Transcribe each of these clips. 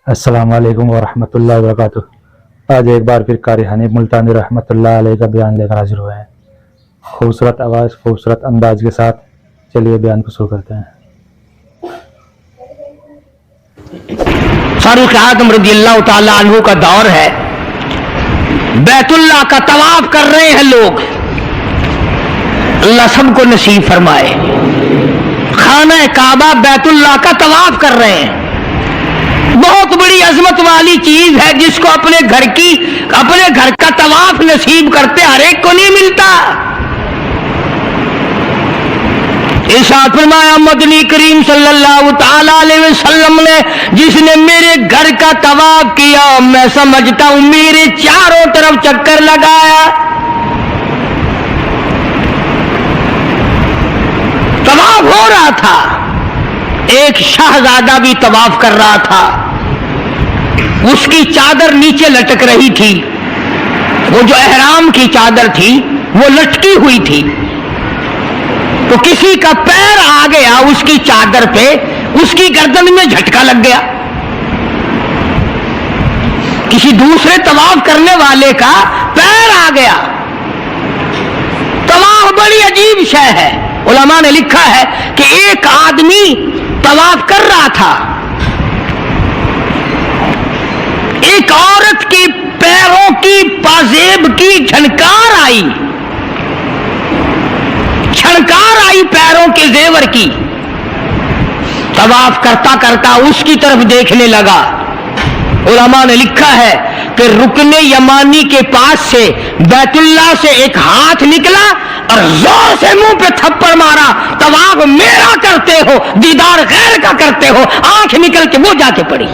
السلام علیکم ورحمۃ اللہ وبرکاتہ۔ آج ایک بار پھر قاری حنیف ملتانی رحمۃ اللہ علیہ کا بیان لے کر حاضر ہوئے ہیں۔ خوبصورت آواز، خوبصورت انداز کے ساتھ چلیے بیان کو شروع کرتے ہیں۔ فاروق اعظم رضی اللہ تعالی عنہ کا دور ہے، بیت اللہ کا طواف کر رہے ہیں لوگ، اللہ سب کو نصیب فرمائے۔ خانہ کعبہ بیت اللہ کا طواف کر رہے ہیں، بہت بڑی عظمت والی چیز ہے جس کو اپنے گھر کا طواف نصیب کرتے ہر ایک کو نہیں ملتا۔ ارشاد فرمایا مدنی کریم صلی اللہ تعالی علیہ وسلم نے، جس نے میرے گھر کا طواف کیا میں سمجھتا ہوں میرے چاروں طرف چکر لگایا۔ طواف ہو رہا تھا، ایک شہزادہ بھی طواف کر رہا تھا، اس کی چادر نیچے لٹک رہی تھی، وہ جو احرام کی چادر تھی وہ لٹکی ہوئی تھی، تو کسی کا پیر آ گیا اس کی چادر پہ، اس کی گردن میں جھٹکا لگ گیا۔ کسی دوسرے طواف کرنے والے کا پیر آ گیا۔ طواف بڑی عجیب شے ہے، علماء نے لکھا ہے کہ ایک آدمی طواف کر رہا تھا، ایک عورت کے پیروں کی پازیب کی جھنکار آئی پیروں کے زیور کی، طواف کرتا کرتا اس کی طرف دیکھنے لگا۔ علماء نے لکھا ہے کہ رکن یمانی کے پاس سے بیت اللہ سے ایک ہاتھ نکلا اور زور سے منہ پہ تھپڑ مارا، طواف میرا کرتے ہو دیدار غیر کا کرتے ہو، آنکھ نکل کے وہ جا کے پڑی۔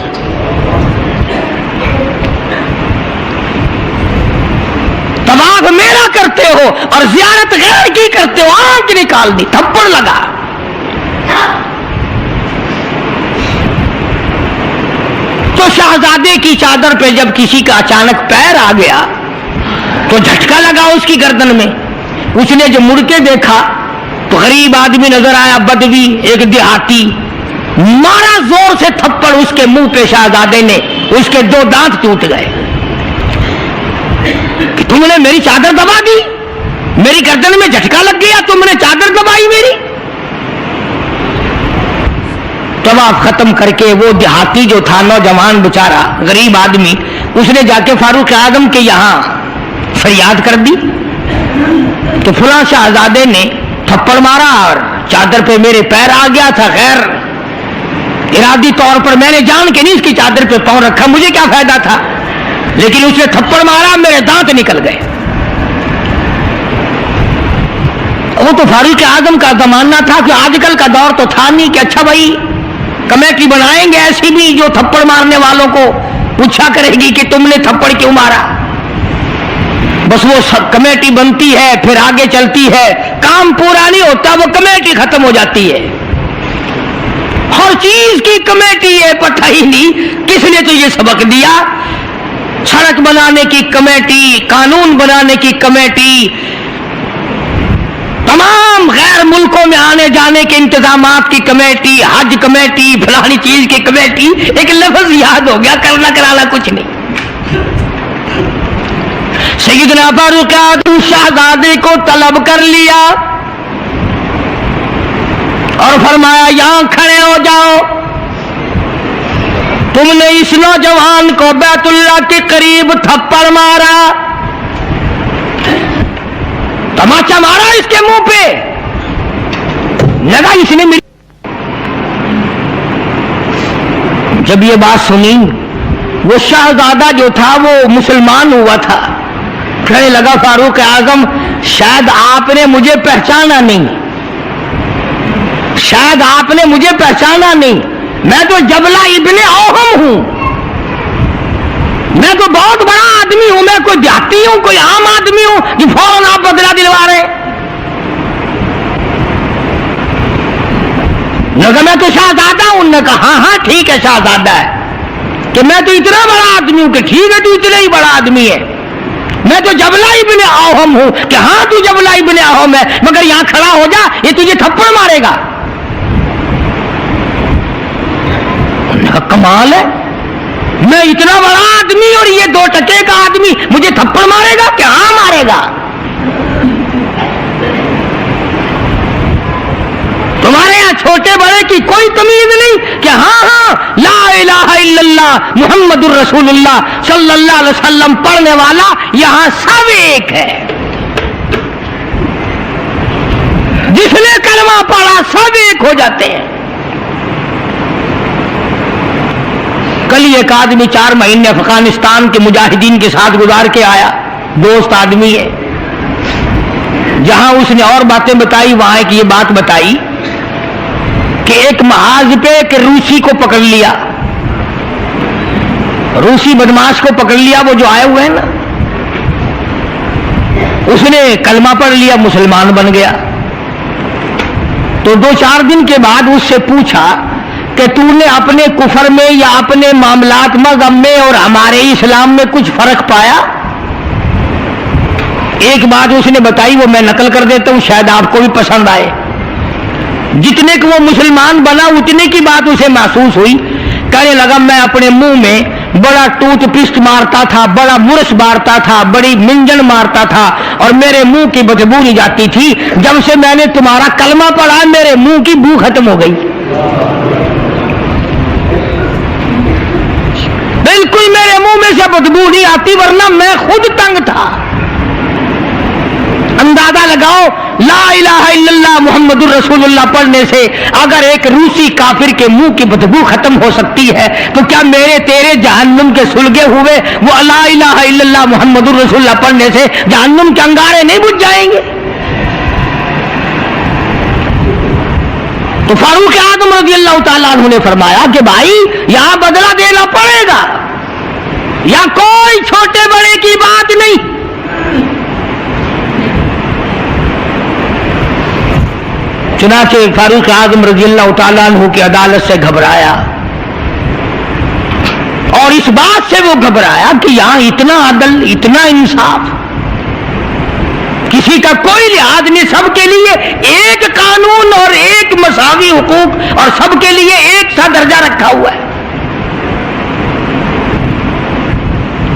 طواف میرا کرتے ہو اور زیارت غیر کی کرتے ہو، آنکھ نکال دی، تھپڑ لگا۔ تو شہزادے کی چادر پہ جب کسی کا اچانک پیر آ گیا تو جھٹکا لگا اس کی گردن میں۔ اس نے جب مڑ کے دیکھا تو غریب آدمی نظر آیا، بدوی، ایک دیہاتی، مارا زور سے تھپڑ اس کے منہ پہ شہزادے نے، اس کے 2 دانت ٹوٹ گئے۔ کہ تم نے میری چادر دبا دی، میری گردن میں جھٹکا لگ گیا، تم نے چادر دبائی میری۔ طواف ختم کر کے وہ دیہاتی جو تھا، نوجوان بیچارہ غریب آدمی، اس نے جا کے فاروق اعظم کے یہاں فریاد کر دی کہ فلاں شہزادے نے تھپڑ مارا اور چادر پہ میرے پیر آ گیا تھا، غیر ارادی طور پر میں نے جان کے نہیں اس کی چادر پہ پاؤں رکھا، مجھے کیا فائدہ تھا، لیکن اس نے تھپڑ مارا، میرے دانت نکل گئے۔ وہ تو فاروق اعظم کا زمانہ تھا کہ آج کل کا دور تو تھا نہیں کہ اچھا بھائی کمیٹی بنائیں گے ایسی بھی جو تھپڑ مارنے والوں کو پوچھا کرے گی کہ تم نے تھپڑ کیوں مارا۔ بس وہ کمیٹی بنتی ہے، پھر آگے چلتی ہے، کام پورا نہیں ہوتا، وہ کمیٹی ختم ہو جاتی ہے۔ ہر چیز کی کمیٹی ہے، پتہ ہی نہیں کس نے تو یہ سبق دیا۔ سڑک بنانے کی کمیٹی، قانون بنانے کی کمیٹی، تمام غیر ملکوں میں آنے جانے کے انتظامات کی کمیٹی، حج کمیٹی، فلانی چیز کی کمیٹی، ایک لفظ یاد ہو گیا، کرنا کرانا کچھ نہیں۔ سیدنا فاروق اعظم شہزادے کو طلب کر لیا اور فرمایا یہاں کھڑے ہو جاؤ، تم نے اس نوجوان کو بیت اللہ کے قریب تھپڑ مارا، تماچا مارا اس کے منہ پہ، لگا اس نے میری۔ جب یہ بات سنی وہ شہزادہ جو تھا وہ مسلمان ہوا تھا، کہنے لگا فاروق اعظم شاید آپ نے مجھے پہچانا نہیں، شاید آپ نے مجھے پہچانا نہیں، میں تو جبلہ ابن اوہم ہوں، میں تو بہت بڑا آدمی ہوں، میں کوئی دیہاتی ہوں، کوئی عام آدمی ہوں کہ فوراً آپ بدلہ دلوا رہے ہیں۔ میں تو شہزادہ ہوں، نے کہا ہاں ٹھیک ہے شہزادہ ہے، کہ میں تو اتنا بڑا آدمی ہوں، کہ ٹھیک ہے تو اتنا ہی بڑا آدمی ہے، میں تو جبلہ ابن اوہم ہوں، کہ ہاں تو جبلہ ابن اوہم ہے، مگر یہاں کھڑا ہو جا، یہ تجھے تھپڑ مارے گا۔ کمال ہے، मैं इतना बड़ा आदमी और ये 2 टके का आदमी मुझे थप्पड़ मारेगा क्या? हाँ मारेगा। तुम्हारे यहाँ छोटे बड़े की कोई तमीज नहीं कि हाँ ला इलाहा इल्लल्लाह मुहम्मदुर रसूलुल्लाह सल्लल्लाहु अलैहि वसल्लम पढ़ने वाला यहाँ सब एक है। जिसने कलमा पढ़ा सब एक हो जाते हैं। कल ही एक आदमी 4 महीने अफगानिस्तान के मुजाहिदीन के साथ गुजार के आया, दोस्त आदमी है। जहां उसने और बातें बताई वहां एक ये बात बताई कि एक महाज पे एक रूसी को पकड़ लिया, रूसी बदमाश को पकड़ लिया, वो जो आए हुए हैं ना, उसने कलमा पढ़ लिया, मुसलमान बन गया। तो 2-4 दिन के बाद उससे पूछा कि तूने अपने कुफर में या अपने मामलात मज़हब में और हमारे इस्लाम में कुछ फर्क पाया? एक बात उसने बताई, वो मैं नकल कर देता हूं, शायद आपको भी पसंद आए। जितने को वो मुसलमान बना उतने की बात उसे महसूस हुई। कहने लगा मैं अपने मुंह में बड़ा टूथपिस्ट मारता था, बड़ा बुरश मारता था, बड़ी मिंजन मारता था और मेरे मुंह की बदबू नहीं जाती थी। जब से मैंने तुम्हारा कलमा पढ़ा मेरे मुंह की बू खत्म हो गई। बिल्कुल मेरे मुंह में से बदबू नहीं आती, वरना मैं खुद तंग था। अंदाजा लगाओ, ला इलाहा इल्लल्लाह मुहम्मदुर रसूलुल्लाह पढ़ने से अगर एक रूसी काफिर के मुंह की बदबू खत्म हो सकती है, तो क्या मेरे तेरे जहन्नुम के सुलगे हुए वो ला इलाहा इल्लल्लाह मुहम्मदुर रसूलुल्लाह पढ़ने से जहन्नुम के अंगारे नहीं बुझ जाएंगे? तो फारूक आजम रज़ियल्लाहु ताला अन्हु ने फरमाया कि भाई यहां बदला देना पड़ेगा, या कोई छोटे बड़े की बात नहीं। चुनाचे फारूक आजम रज़ियल्लाहु ताला अन्हु की अदालत से घबराया, और इस बात से वो घबराया कि यहां इतना अदल, इतना इंसाफ, किसी का कोई लिहाज नहीं, सबके लिए एक कानून और एक मसावी हुकूक और सबके लिए एक सा दर्जा रखा हुआ है।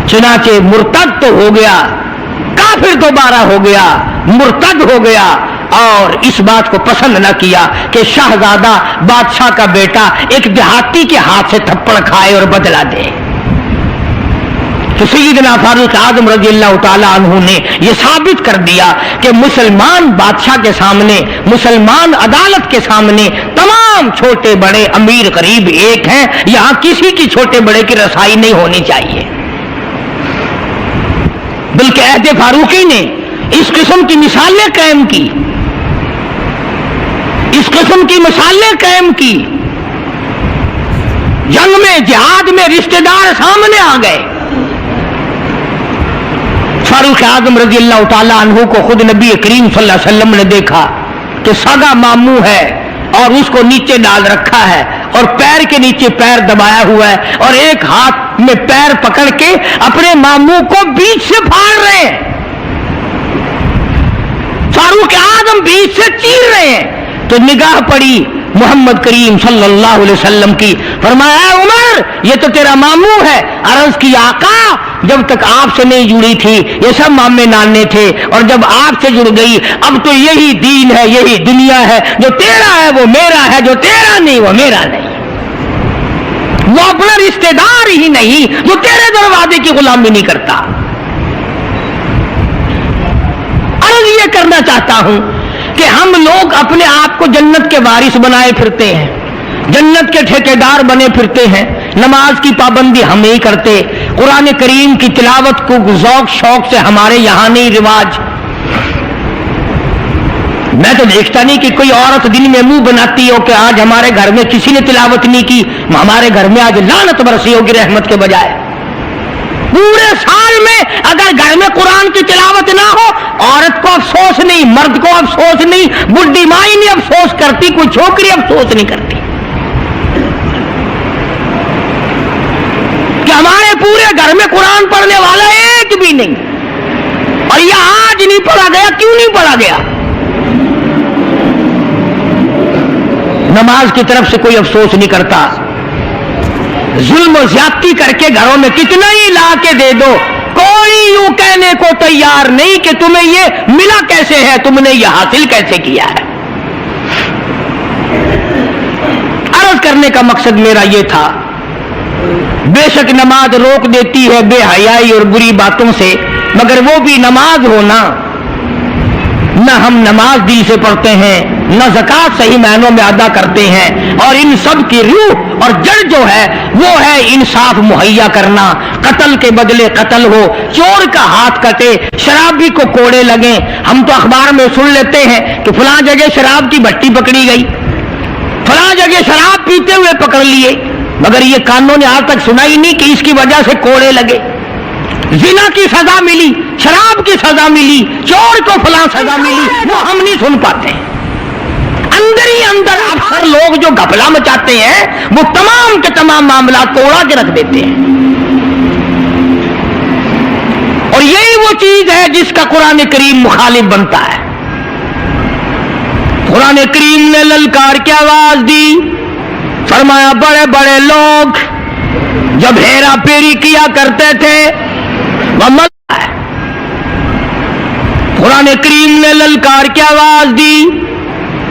चुनाचे मुर्तद तो हो गया, काफिर दोबारा हो गया, मुर्तद हो गया, और इस बात को पसंद न किया कि शाहजादा बादशाह का बेटा एक देहाती के हाथ से थप्पड़ खाए और बदला दे। तो सैयदना फारूक आजम रज़ियल्लाहु ताला अन्हु ने यह साबित कर दिया कि मुसलमान बादशाह के सामने, मुसलमान अदालत के सामने तमाम छोटे बड़े अमीर गरीब एक हैं। यहां किसी की छोटे बड़े की रसाई नहीं होनी चाहिए। बल्कि अहद फारूकी ने इस किस्म की मिसालें कायम की, इस किस्म की मिसालें कायम की। जंग में, जिहाद में रिश्तेदार सामने आ गए। फारूक आजम रज़ियल्लाहु ताला अन्हु को खुद नबी करीम सल्लल्लाहु अलैहि वसल्लम ने देखा कि सगा मामू है और उसको नीचे डाल रखा है और पैर के नीचे पैर दबाया हुआ है और एक हाथ में पैर पकड़ के अपने मामू को बीच से फाड़ रहे हैं। फारूक आजम बीच से चीर रहे हैं। तो निगाह पड़ी मोहम्मद करीम सल्लल्लाहु अलैहि वसल्लम की, फरमाया उमर ये तो तेरा मामू है। अर्ज की आका जब तक आपसे नहीं जुड़ी थी ये सब मामे नाने थे, और जब आपसे जुड़ गई अब तो यही दीन है, यही दुनिया है। जो तेरा है वो मेरा है, जो तेरा नहीं वो मेरा नहीं। वो अपना रिश्तेदार ही नहीं जो तेरे दरवाजे की गुलामी नहीं करता। अर्ज ये करना चाहता हूं कि हम लोग अपने आप को जन्नत के वारिस बनाए फिरते हैं, जन्नत के ठेकेदार बने फिरते हैं। नमाज की पाबंदी हम ही करते, कुरान करीम की तिलावत को ज़ौक शौक से हमारे यहां नहीं रिवाज। मैं तो देखता नहीं कि कोई औरत दिन में मुंह बनाती हो कि आज हमारे घर में किसी ने तिलावत नहीं की, हमारे घर में आज लानत बरसी होगी रहमत के बजाय। पूरे साल में अगर घर में कुरान की तिलावत ना हो, औरत को अफसोस नहीं, मर्द को अफसोस नहीं, बुढ़ी माई नहीं अफसोस करती, कोई छोकरी अफसोस नहीं करती कि हमारे पूरे घर में कुरान पढ़ने वाला एक भी नहीं। और यह आज नहीं पढ़ा गया, क्यों नहीं पढ़ा गया? नमाज की तरफ से कोई अफसोस नहीं करता। जुल्म और ज्यादती करके घरों में कितना ही ला के दे दो, कोई यूं कहने को तैयार नहीं कि तुम्हें ये मिला कैसे है, तुमने ये हासिल कैसे किया है। अर्ज करने का मकसद मेरा ये था, बेशक नमाज रोक देती है बेहयाई और बुरी बातों से, मगर वो भी नमाज हो ना, न हम नमाज दिल से पढ़ते हैं, न ज़कात सही मायनों में अदा करते हैं, और इन सब की रूह और जड़ जो है वो है इंसाफ मुहैया करना। कत्ल के बदले कत्ल हो, चोर का हाथ कटे, शराबी को कोड़े लगे। हम तो अखबार में सुन लेते हैं कि फलां जगह शराब की भट्टी पकड़ी गई, फलां जगह शराब पीते हुए पकड़ लिए, मगर ये कानून ने आज तक सुना ही नहीं कि इसकी वजह से कोड़े लगे। जिना की सजा मिली, शराब की सजा मिली, चोर को फलां सजा मिली, वो हम नहीं सुन पाते। अंदर ही अंदर अक्सर लोग जो घपला मचाते हैं वो तमाम के तमाम मामला तोड़ा के रख देते हैं, और यही वो चीज है जिसका कुरान करीम मुखालिफ बनता है। कुरान करीम ने ललकार की आवाज दी, फरमाया बड़े बड़े लोग जब हेरा फेरी किया करते थे वह मल्ला है। कुरान करीम ने ललकार की आवाज दी,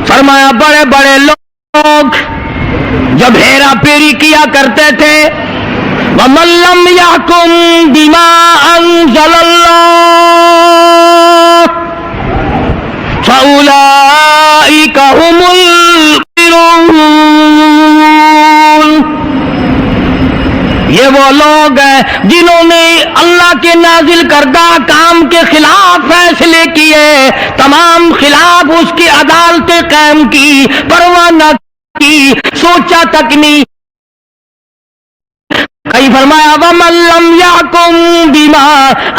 फरमाया बड़े बड़े लोग जब हेरा फेरी किया करते थे वह मल्लम यहकुम बिमा अंज़लल्लाह फउलाइका हुमुल ये वो लोग हैं जिन्होंने अल्लाह के नाजिल करदा काम के खिलाफ फैसले किए, तमाम खिलाफ उसकी अदालतें कायम की, परवाह न की, सोचा तक नहीं। कहीं फरमाया वमन लम यहकुम बिमा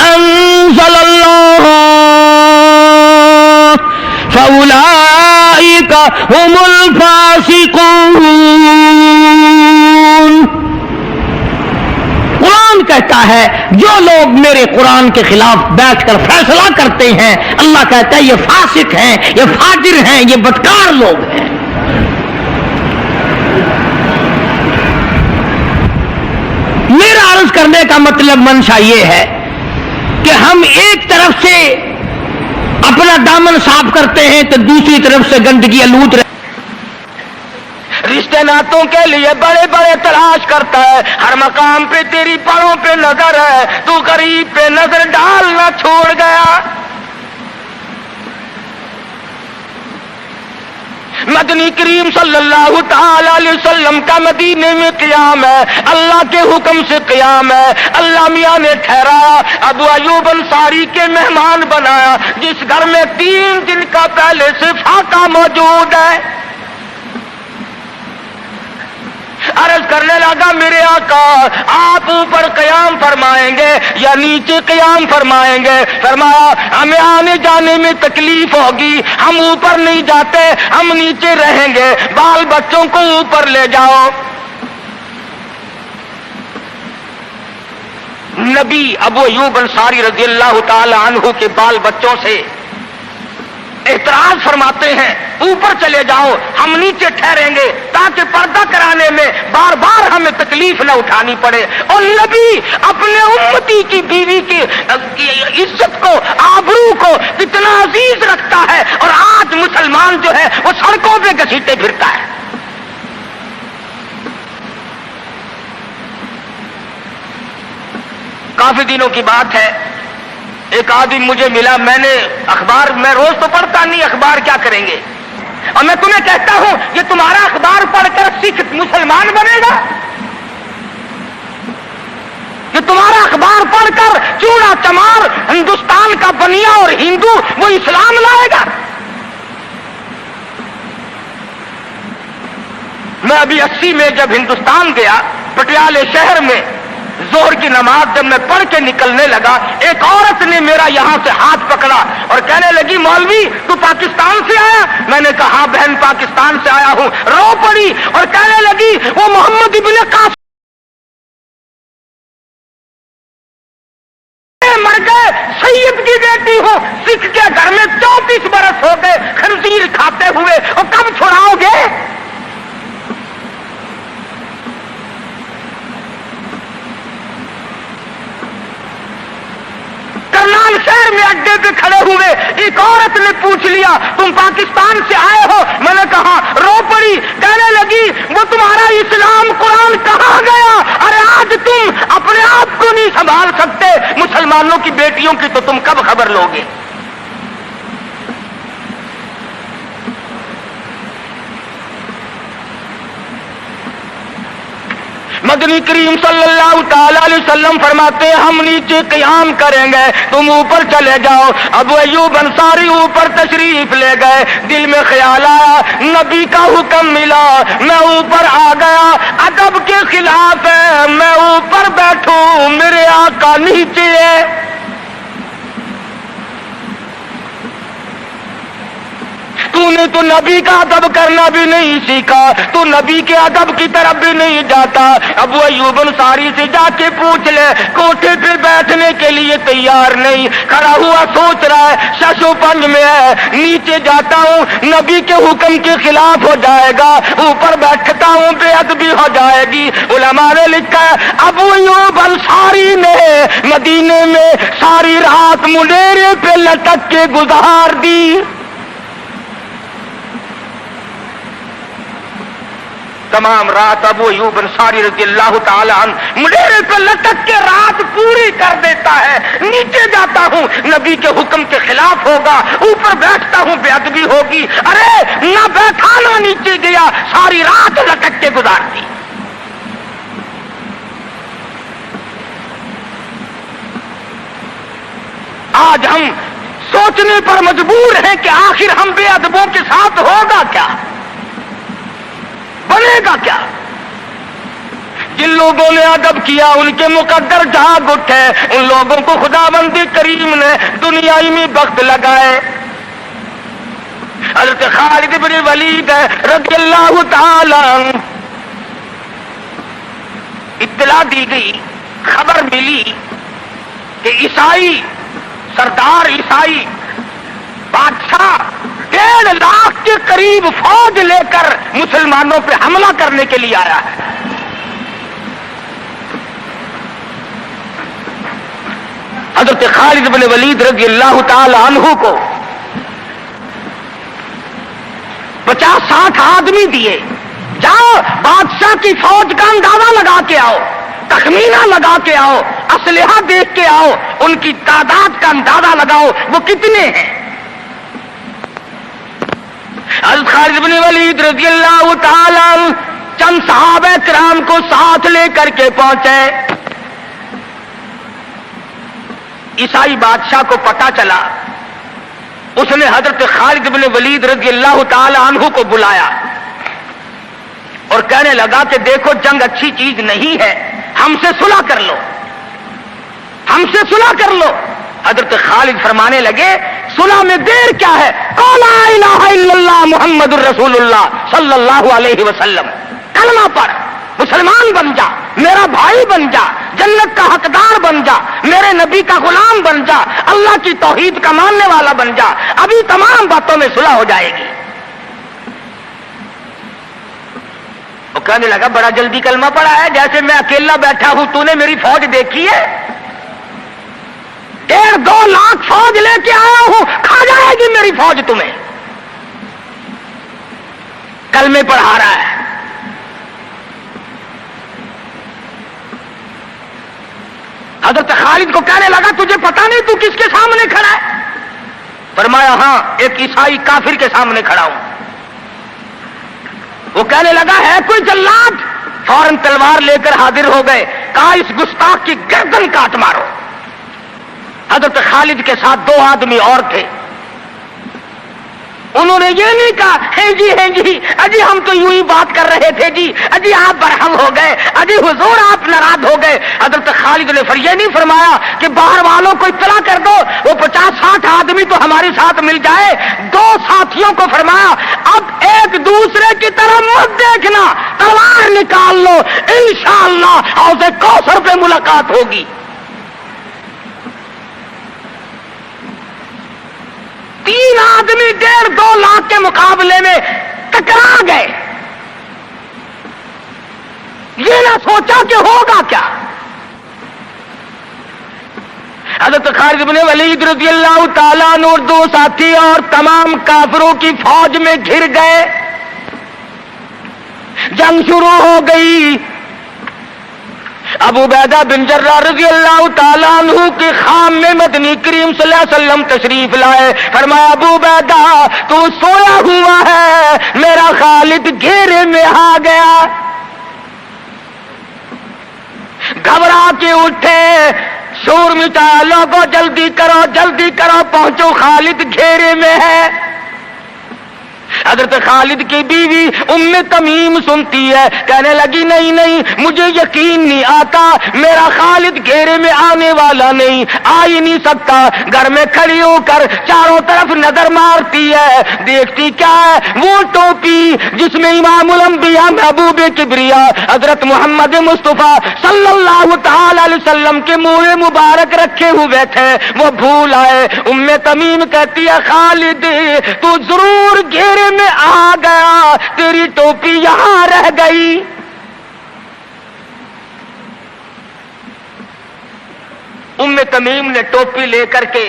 अंज़लल्लाह फउलाइका हुमुल फासिकून। कुरान कहता है जो लोग मेरे कुरान के खिलाफ बैठकर फैसला करते हैं, अल्लाह कहता है ये फासिक हैं, ये फाजिर हैं, ये बदकार लोग हैं। मेरा अर्ज करने का मतलब मंशा ये है कि हम एक तरफ से अपना दामन साफ करते हैं तो दूसरी तरफ से गंदगी आलूद रहे, रिश्ते नातों के लिए बड़े बड़े तलाश करता है, हर मकाम पे तेरी परों पे नजर है, तू गरीब पे नजर डालना छोड़ गया। मदनी करीम सल्लल्लाहु ताला अलैहि वसल्लम का मदीने में क़याम है, अल्लाह के हुक्म से क़याम है। अल्लाह मियां ने ठहराया, अबू अयूब अंसारी के मेहमान बनाया, जिस घर में 3 दिन का पहले से फाका मौजूद है। अर्ज करने लगा मेरे आका आप ऊपर क़याम फरमाएंगे या नीचे क़याम फरमाएंगे? फरमाया हमें आने जाने में तकलीफ होगी, हम ऊपर नहीं जाते, हम नीचे रहेंगे, बाल बच्चों को ऊपर ले जाओ। नबी अबू अयूब अंसारी रज़ियल्लाहु ताला अन्हु के बाल बच्चों से एतराज फरमाते हैं ऊपर चले जाओ, हम नीचे ठहरेंगे ताकि पर्दा कराने में बार बार हमें तकलीफ न उठानी पड़े। और नबी अपने उम्मती की बीवी की इज्जत को, आबरू को कितना अजीज रखता है, और आज मुसलमान जो है वो सड़कों पे घसीटे फिरता है। काफी दिनों की बात है, एक आदमी मुझे मिला, मैंने अखबार, मैं रोज तो पढ़ता नहीं, अखबार क्या करेंगे, और मैं तुम्हें कहता हूं ये तुम्हारा अखबार पढ़कर सिख मुसलमान बनेगा, ये तुम्हारा अखबार पढ़कर चूड़ा चमार हिंदुस्तान का बनिया और हिंदू वो इस्लाम लाएगा। मैं अभी 80 में जब हिंदुस्तान गया, पटियाले शहर में जोहर की नमाज जब मैं पढ़ के निकलने लगा, एक औरत ने मेरा यहां से हाथ पकड़ा और कहने लगी मौलवी तू पाकिस्तान से आया? मैंने कहा हाँ बहन पाकिस्तान से आया हूं। रो पड़ी और कहने लगी वो मोहम्मद इब्ने कासिम मर गए, सैयद की बेटी हो, सिख के घर में 34 बरस हो गए खंजीर खाते हुए, और कब छुड़ाओगे? दोपहर में अड्डे पे खड़े हुए एक औरत ने पूछ लिया तुम पाकिस्तान से आए हो? मैंने कहा, रो पड़ी, कहने लगी वो तुम्हारा इस्लाम कुरान कहाँ गया? अरे आज तुम अपने आप को नहीं संभाल सकते, मुसलमानों की बेटियों की तो तुम कब खबर लोगे? मदनी करीम सल्लल्लाहु ताला अलैहि वसल्लम फरमाते हैं हम नीचे क़याम करेंगे, तुम ऊपर चले जाओ। अबू अय्यूब अंसारी ऊपर तशरीफ ले गए, दिल में ख्याल आया नबी का हुक्म मिला, मैं ऊपर आ गया। अदब के खिलाफ है मैं ऊपर बैठूं, मेरे आका नीचे है। तूने तो नबी का अदब करना भी नहीं सीखा, तू नबी के अदब की तरफ भी नहीं जाता। अबू अय्यूब अंसारी से जाके पूछ ले, कोठे पे बैठने के लिए तैयार नहीं, खड़ा हुआ सोच रहा है शशोपंज में है, नीचे जाता हूँ नबी के हुक्म के खिलाफ हो जाएगा, ऊपर बैठता हूँ बेअदबी हो जाएगी। उलमा ने लिखा है अबू अय्यूब अंसारी ने मदीने में सारी रात मुंडेरे पे लटक के गुजार दी। तमाम रात अबू अय्यूब अंसारी रज़ियल्लाहु ताला अन्हु मुंडेरे पे लटक के रात पूरी कर देता है। नीचे जाता हूँ नबी के हुक्म के खिलाफ होगा, ऊपर बैठता हूँ बेअदबी होगी। अरे ना बैठा ना नीचे गया, सारी रात लटक के गुजार दी। आज हम सोचने पर मजबूर हैं कि आखिर हम बेअदबों के साथ होगा क्या, बनेगा क्या? जिन लोगों ने अदब किया उनके मुकद्दर जाग उठे, उन लोगों को खुदाबंदी करीम ने दुनियाई में बख्त लगाए। हज़रत खालिद इब्न वलीद रज़ियल्लाहु ताला अन्हु, इत्तला दी गई, खबर मिली कि ईसाई सरदार, ईसाई बादशाह 1.5 लाख के करीब फौज लेकर मुसलमानों पे हमला करने के लिए आया है। हजरत खालिद बिन वलीद रज़ियल्लाहु ताला अन्हु को 50-60 आदमी दिए, जाओ बादशाह की फौज का अंदाजा लगा के आओ, तखमीना लगा के आओ, असलहा देख के आओ, उनकी तादाद का अंदाजा लगाओ वो कितने हैं। हज़रत खालिद बिन वलीद रज़ियल्लाहु ताला अन्हु चंद सहाबा किराम को साथ लेकर के पहुंचे। ईसाई बादशाह को पता चला, उसने हज़रत खालिद बिन वलीद रज़ियल्लाहु ताला अन्हु को बुलाया और कहने लगा कि देखो जंग अच्छी चीज नहीं है, हमसे सुलह कर लो, हमसे सुलह कर लो। हज़रत खालिद फरमाने लगे सुलह में देर क्या है, ला इलाहा इल्लल्लाह मुहम्मदुर रसूलुल्लाह सल्लल्लाहु अलैहि वसल्लम, कलमा पढ़, मुसलमान बन जा, मेरा भाई बन जा, जन्नत का हकदार बन जा, मेरे नबी का गुलाम बन जा, अल्लाह की तौहीद का मानने वाला बन जा, अभी तमाम बातों में सुलह हो जाएगी। वो कहने लगा बड़ा जल्दी कलमा पड़ा है, जैसे मैं अकेला बैठा हूं, तूने मेरी फौज देखी है? 1.5-2 लाख फौज लेके आया हूं, खा जाएगी मेरी फौज तुम्हें। कलमे पढ़ा रहा है। हज़रत खालिद को कहने लगा तुझे पता नहीं तू किसके सामने खड़ा है? फरमाया हां, एक ईसाई काफिर के सामने खड़ा हूं। वो कहने लगा है कोई जल्लाद? फौरन तलवार लेकर हाजिर हो गए, कहा इस गुस्ताख की गर्दन काट मारो। हज़रत खालिद के साथ 2 आदमी और थे, उन्होंने ये नहीं कहा है जी अजी हम तो यूं ही बात कर रहे थे जी, अजी आप बरहम हो गए, अजी हुजूर आप नाराज हो गए। हज़रत खालिद ने फिर ये नहीं फरमाया कि बाहर वालों को इत्तला कर दो, वो 50-60 आदमी तो हमारे साथ मिल जाए। 2 साथियों को फरमाया अब एक दूसरे की तरफ मत देखना, तलवार निकाल लो, इंशाअल्लाह हौज़े कौसर पे मुलाकात होगी। 3 आदमी 1.5-2 लाख के मुकाबले में टकरा गए। ये ना सोचा कि होगा क्या। حضرت خالد بن ولید رضی اللہ تعالیٰ عنہ اور دو ساتھی اور تمام کافروں کی فوج میں گھر گئے. جنگ شروع ہو گئی. ابو عبیدہ بن جراح رضی اللہ تعالیٰ عنہ کے خام میں مدنی کریم صلی اللہ علیہ وسلم تشریف لائے. فرمایا ابو عبیدہ تو سویا ہوا ہے, میرا خالد گھیرے میں آ گیا. گھبرا کے اٹھے, شور مچایا, لوگوں جلدی کرو پہنچو, خالد گھیرے میں ہے. حضرت خالد کی بیوی ام تمیم سنتی ہے, کہنے لگی نہیں مجھے یقین نہیں آتا, میرا خالد گھیرے میں آنے والا نہیں, آ ہی نہیں سکتا. گھر میں کھڑی ہو کر چاروں طرف نظر مارتی ہے, دیکھتی کیا ہے, وہ ٹوپی جس میں امام الانبیاء محبوب کبریا حضرت محمد مصطفیٰ صلی اللہ تعالی علیہ وسلم کے منہ مبارک رکھے ہوئے تھے, وہ بھول آئے. ام تمیم کہتی ہے خالد تو ضرور گھیرے میں آ گیا, تیری ٹوپی یہاں رہ گئی. ام تمیم نے ٹوپی لے کر کے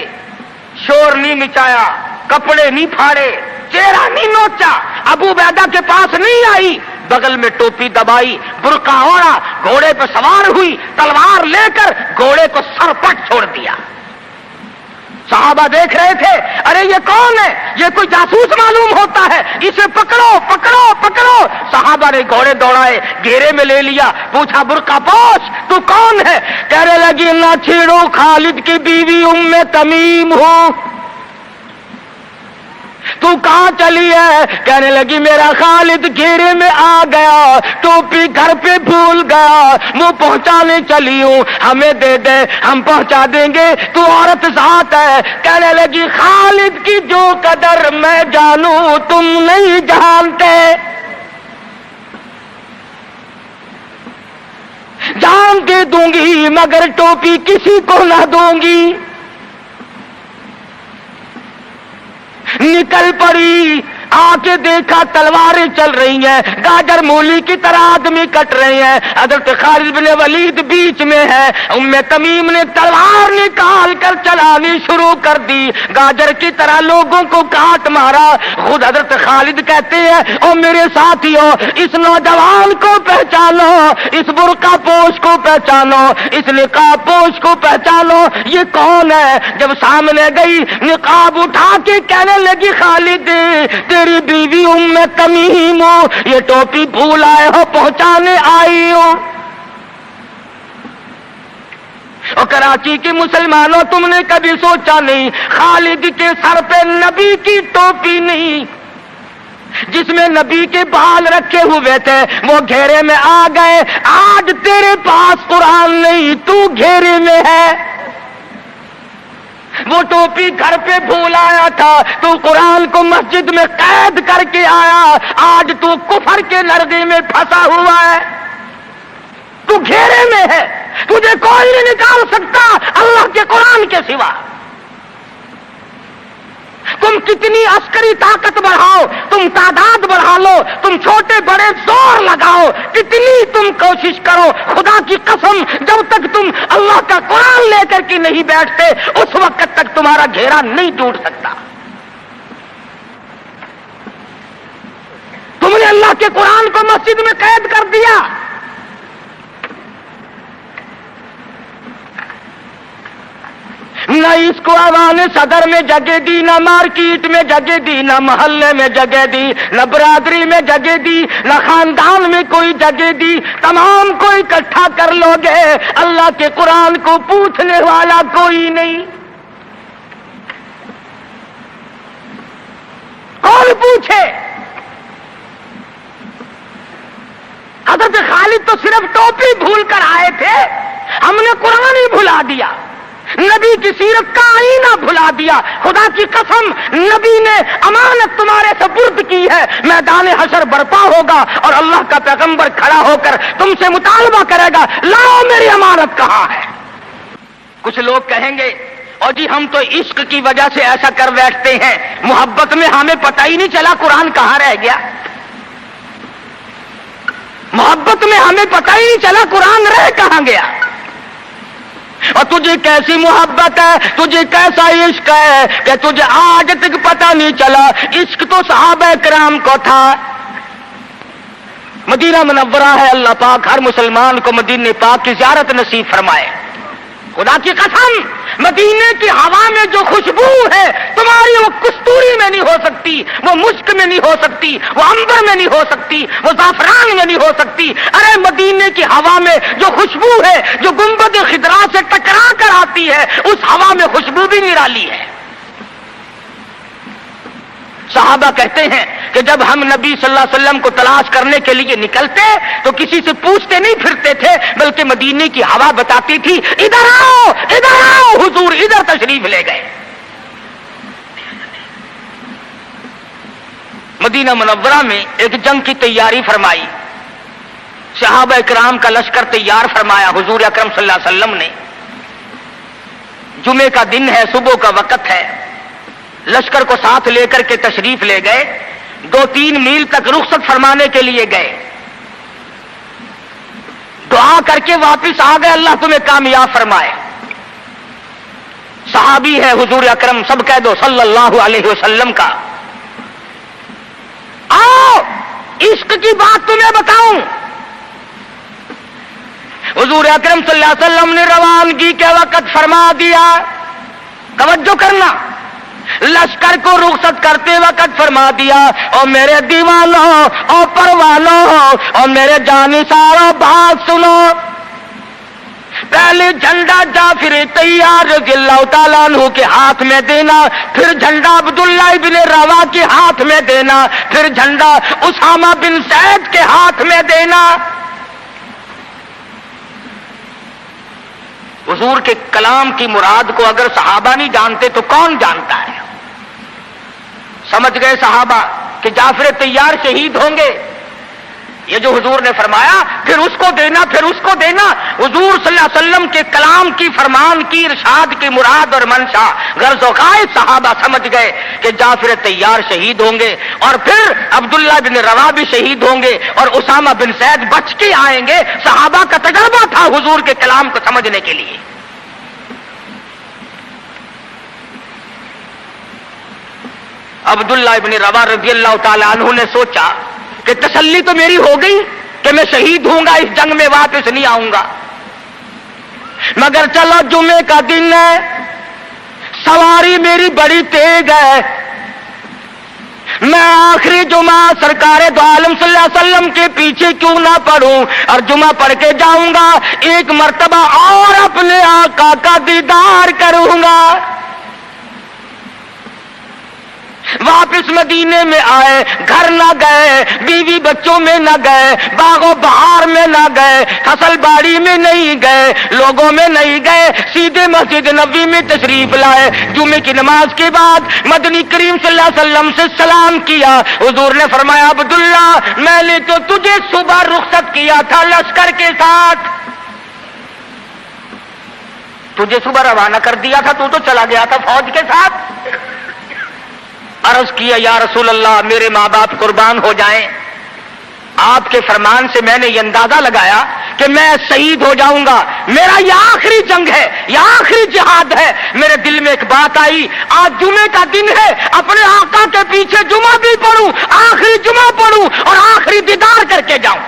شور نہیں مچایا, کپڑے نہیں پھاڑے, چہرہ نہیں نوچا, ابو عبیدہ کے پاس نہیں آئی, بغل میں ٹوپی دبائی, برقع اوڑھا, گھوڑے پہ سوار ہوئی, تلوار لے کر گھوڑے کو سرپٹ چھوڑ دیا. صحابہ دیکھ رہے تھے, ارے یہ کون ہے, یہ کوئی جاسوس معلوم ہوتا ہے, اسے پکڑو. صحابہ نے گھوڑے دوڑائے, گھیرے میں لے لیا, پوچھا برقع پوش تو کون ہے, کہنے لگی نہ چھیڑو, خالد کی بیوی ام تمیم ہوں. تو کہاں چلی ہے, کہنے لگی میرا خالد گھیرے میں آ گیا, ٹوپی گھر پہ بھول گیا, وہ پہنچانے چلی ہوں, ہمیں دے دے ہم پہنچا دیں گے, تو عورت ذات ہے. کہنے لگی خالد کی جو قدر میں جانوں تم نہیں جانتے, جان دے دوں گی مگر ٹوپی کسی کو نہ دوں گی. نکل پڑی, آ کے دیکھا تلواریں چل رہی ہیں, گاجر مولی کی طرح آدمی کٹ رہے ہیں, حضرت خالد بن ولید بیچ میں ہے. ام تمیم نے تلوار نکال کر چلانی شروع کر دی, گاجر کی طرح لوگوں کو کاٹ مارا. خود حضرت خالد کہتے ہیں او میرے ساتھیوں, اس نوجوان کو پہچانو, اس برقع پوش کو پہچانو, اس نقاب پوش کو پہچانو, یہ کون ہے. جب سامنے گئی, نقاب اٹھا کے کہنے لگی خالد تیری بیوی ام تمیم ہو, یہ ٹوپی بھول آئے ہو, پہنچانے آئی ہو. اور کراچی کے مسلمانوں, تم نے کبھی سوچا نہیں خالد کے سر پہ نبی کی ٹوپی نہیں, جس میں نبی کے بال رکھے ہوئے تھے, وہ گھیرے میں آ گئے. آج تیرے پاس قرآن نہیں, تو گھیرے میں ہے. وہ ٹوپی گھر پہ بھول آیا تھا, تو قرآن کو مسجد میں قید کر کے آیا, آج تو کفر کے لرزے میں پھنسا ہوا ہے, تو گھیرے میں ہے, تجھے کوئی نہیں نکال سکتا اللہ کے قرآن کے سوا. تم کتنی عسکری طاقت بڑھاؤ, تم تعداد بڑھا لو, تم چھوٹے بڑے زور لگاؤ, کتنی تم کوشش کرو, خدا کی قسم جب تک تم اللہ کا قرآن لے کر کے نہیں بیٹھتے اس وقت تک تمہارا گھیرا نہیں ٹوٹ سکتا. تم نے اللہ کے قرآن کو مسجد میں قید کر دیا. نہ اس کو عوام صدر میں جگہ دی, نہ مارکیٹ میں جگہ دی, نہ محلے میں جگہ دی, نہ برادری میں جگہ دی, نہ خاندان میں کوئی جگہ دی. تمام کو اکٹھا کر لو گے, اللہ کے قرآن کو پوچھنے والا کوئی نہیں. کون پوچھے؟ حضرت خالد تو صرف ٹوپی بھول کر آئے تھے, ہم نے قرآن ہی بھلا دیا, نبی کی سیرت کا آئینہ بھلا دیا. خدا کی قسم نبی نے امانت تمہارے سپرد کی ہے, میدان حشر برپا ہوگا اور اللہ کا پیغمبر کھڑا ہو کر تم سے مطالبہ کرے گا, لاؤ میری امانت کہاں ہے. کچھ لوگ کہیں گے اور جی ہم تو عشق کی وجہ سے ایسا کر بیٹھتے ہیں, محبت میں ہمیں پتہ ہی نہیں چلا قرآن کہاں رہ گیا. محبت میں ہمیں پتہ ہی نہیں چلا قرآن رہ کہاں گیا. और तुझे कैसी मोहब्बत है, तुझे कैसा इश्क है कि तुझे आज तक पता नहीं चला। इश्क तो सहाबा किराम को था। मदीना मुनव्वरा है, अल्लाह पाक हर मुसलमान को मदीने पाक की ज़ियारत नसीब फरमाए। खुदा की कसम, मदीने की हवा में जो खुशबू है तुम्हारी, वो कस्तूरी में नहीं हो सकती, वो मुश्क में नहीं हो सकती, वो अंबर में नहीं हो सकती, वो ज़ाफ़रान में नहीं हो सकती। अरे मदीने की हवा में जो खुशबू है, जो गुंबद खिदरा से टकरा कर आती है, उस हवा में खुशबू भी निराली है। सहाबा कहते हैं कि जब हम नबी सल्लल्लाहु अलैहि वसल्लम को तलाश करने के लिए निकलते तो किसी से पूछते नहीं फिरते थे, बल्कि मदीने की हवा बताती थी, इधर आओ हुजूर, इधर तशरीफ ले गए। मदीना मुनव्वरा में एक जंग की तैयारी फरमाई, सहाबा इकराम का लश्कर तैयार फरमाया हुजूर अकरम सल्लल्लाहु अलैहि वसल्लम ने। जुमे का दिन है, सुबह का वक्त है, लश्कर को साथ लेकर के तशरीफ ले गए। 2-3 मील तक रुखसत फरमाने के लिए गए, दुआ करके वापिस आ गए, अल्लाह तुम्हें कामयाब फरमाए। सहाबी है हुजूर अकरम, सब कह दो सल्लल्लाहु अलैहि वसल्लम का। आओ इश्क की बात तुम्हें बताऊं। हुजूर अकरम सल्लल्लाहु अलैहि वसल्लम ने रवानगी के वक्त फरमा दिया, तवज्जो करना, लश्कर को रुखसत करते वक्त फरमा दिया, और मेरे दीवानों और परवानों और मेरे जानिसारों बात सुनो। पहले झंडा जाफिर तैयार रज़ियल्लाहु ताला अन्हु के हाथ में देना, फिर झंडा अब्दुल्लाह इब्न रवा के हाथ में देना, फिर झंडा उसामा बिन ज़ैद के हाथ में देना। हुजूर के कलाम की मुराद को अगर सहाबा नहीं जानते तो कौन जानता है। समझ गए सहाबा कि जाफर तैयार शहीद होंगे। ये जो हुजूर ने फरमाया, फिर उसको देना, फिर उसको देना। हुजूर सल्लल्लाहु अलैहि वसल्लम के कलाम की, फरमान की, इरशाद की मुराद और मंशा गर्ज़ व गायत सहाबा समझ गए कि जाफर तैयार शहीद होंगे, और फिर अब्दुल्लाह बिन रवा भी शहीद होंगे, और उसामा बिन ज़ैद बच के आएंगे। सहाबा का तजर्बा था हुजूर के कलाम को समझने के लिए। अब्दुल्लाह इब्न रवा रज़ियल्लाहु ताला अन्हु ने सोचा कि तसल्ली तो मेरी हो गई कि मैं शहीद होऊंगा, इस जंग में वापस नहीं आऊंगा, मगर चलो जुमे का दिन है, सवारी मेरी बड़ी तेज है, मैं आखिरी जुमा सरकारे दो आलम सल्लल्लाहु अलैहि वसल्लम के पीछे क्यों ना पढ़ूं, और जुमा पढ़ के जाऊंगा, एक मर्तबा और अपने आका का दीदार करूंगा। वापिस मदीने में आए, घर ना गए, बीवी बच्चों में ना गए, बागों बहार में ना गए, फसल बाड़ी में नहीं गए, लोगों में नहीं गए, सीधे मस्जिद नबी में तशरीफ लाए। जुमे की नमाज के बाद मदनी करीम सल्लल्लाहु अलैहि वसल्लम से सलाम किया। हुजूर ने फरमाया, अब्दुल्ला, मैंने तो तुझे सुबह रुखसत किया था लश्कर के साथ, तुझे सुबह रवाना कर दिया था, तू तो चला गया था फौज के साथ। अर्ज किया, या रसूल अल्लाह, मेरे माँ बाप कुर्बान हो जाएं, आपके फरमान से मैंने ये अंदाजा लगाया कि मैं शहीद हो जाऊंगा, मेरा यह आखिरी जंग है, यह आखिरी जिहाद है। मेरे दिल में एक बात आई, आज जुमे का दिन है, अपने आका के पीछे जुमा भी पढ़ूं, आखिरी जुमा पढ़ूं और आखिरी दीदार करके जाऊं।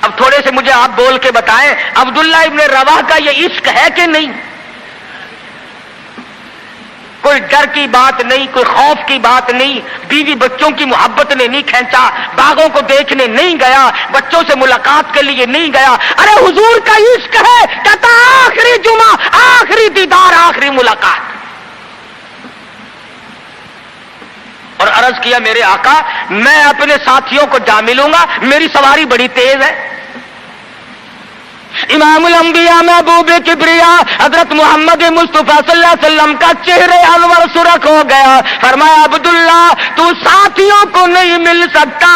अब थोड़े से मुझे आप बोल के बताएं, अब्दुल्लाह इब्न रवाह का ये इश्क है कि नहीं? कोई डर की बात नहीं, कोई खौफ की बात नहीं, बीवी बच्चों की मोहब्बत ने नहीं खींचा, बागों को देखने नहीं गया, बच्चों से मुलाकात के लिए नहीं गया। अरे हुजूर का इश्क है, कहता आखिरी जुमा, आखिरी दीदार, आखिरी मुलाकात। और अर्ज किया, मेरे आका, मैं अपने साथियों को जा मिलूंगा, मेरी सवारी बड़ी तेज है। इमामुल अंबिया महबूब किबरिया हजरत मोहम्मद मुस्तफा सल्लल्लाहु अलैहि वसल्लम का चेहरे अनवर सुरख हो गया। फरमाया, अब्दुल्ला, तू साथियों को नहीं मिल सकता,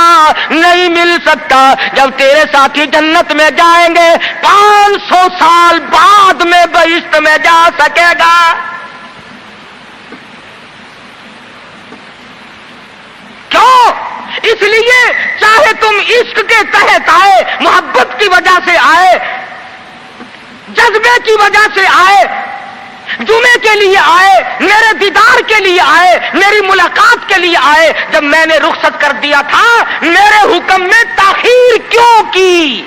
नहीं मिल सकता। जब तेरे साथी जन्नत में जाएंगे 500 साल बाद में बहिश्त में जा सकेगा। क्यों? इसलिए चाहे तुम इश्क के तहत आए, मोहब्बत की वजह से आए, जज्बे की वजह से आए, जुमे के लिए आए, मेरे दीदार के लिए आए, मेरी मुलाकात के लिए आए। जब मैंने रुखसत कर दिया था, मेरे हुक्म में ताखीर क्यों की?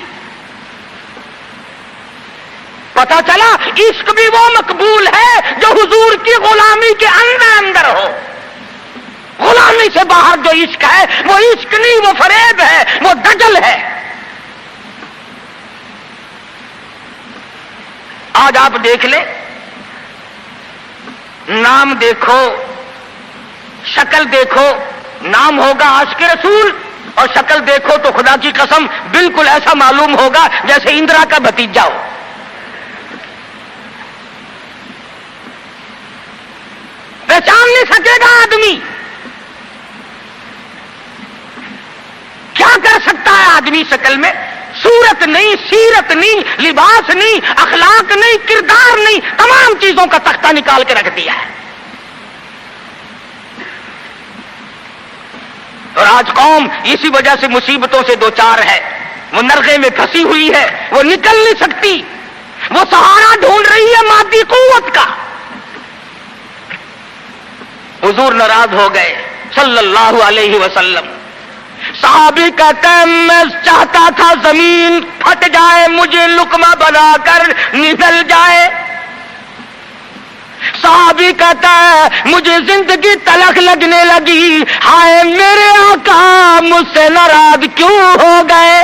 पता चला इश्क भी वो मकबूल है जो हुजूर की गुलामी के अंदर अंदर हो। गुलामी से बाहर जो इश्क है वो इश्क नहीं, वो फरेब है, वो दजल है। आज आप देख लें, नाम देखो, शक्ल देखो, नाम होगा आशिक रसूल और शक्ल देखो तो खुदा की कसम बिल्कुल ऐसा मालूम होगा जैसे इंदिरा का भतीजा हो। पहचान नहीं सकेगा आदमी। क्या कर सकता है आदमी शक्ल में? सूरत नहीं, सीरत नहीं, लिबास नहीं, अखलाक नहीं, किरदार नहीं, तमाम चीजों का तख्ता निकाल के रख दिया है। और आज कौम इसी वजह से मुसीबतों से दो चार है। वो नरगे में फंसी हुई है, वो निकल नहीं सकती, वो सहारा ढूंढ रही है मादी कुव्वत का। हुजूर नाराज हो गए सल्लल्लाहु अलैहि वसल्लम। सहाबी कहते हैं मैं चाहता था जमीन फट जाए, मुझे लुकमा बनाकर निकल जाए। सहाबी कहता है मुझे जिंदगी तलख लगने लगी, हाय मेरे आका मुझसे नाराज क्यों हो गए।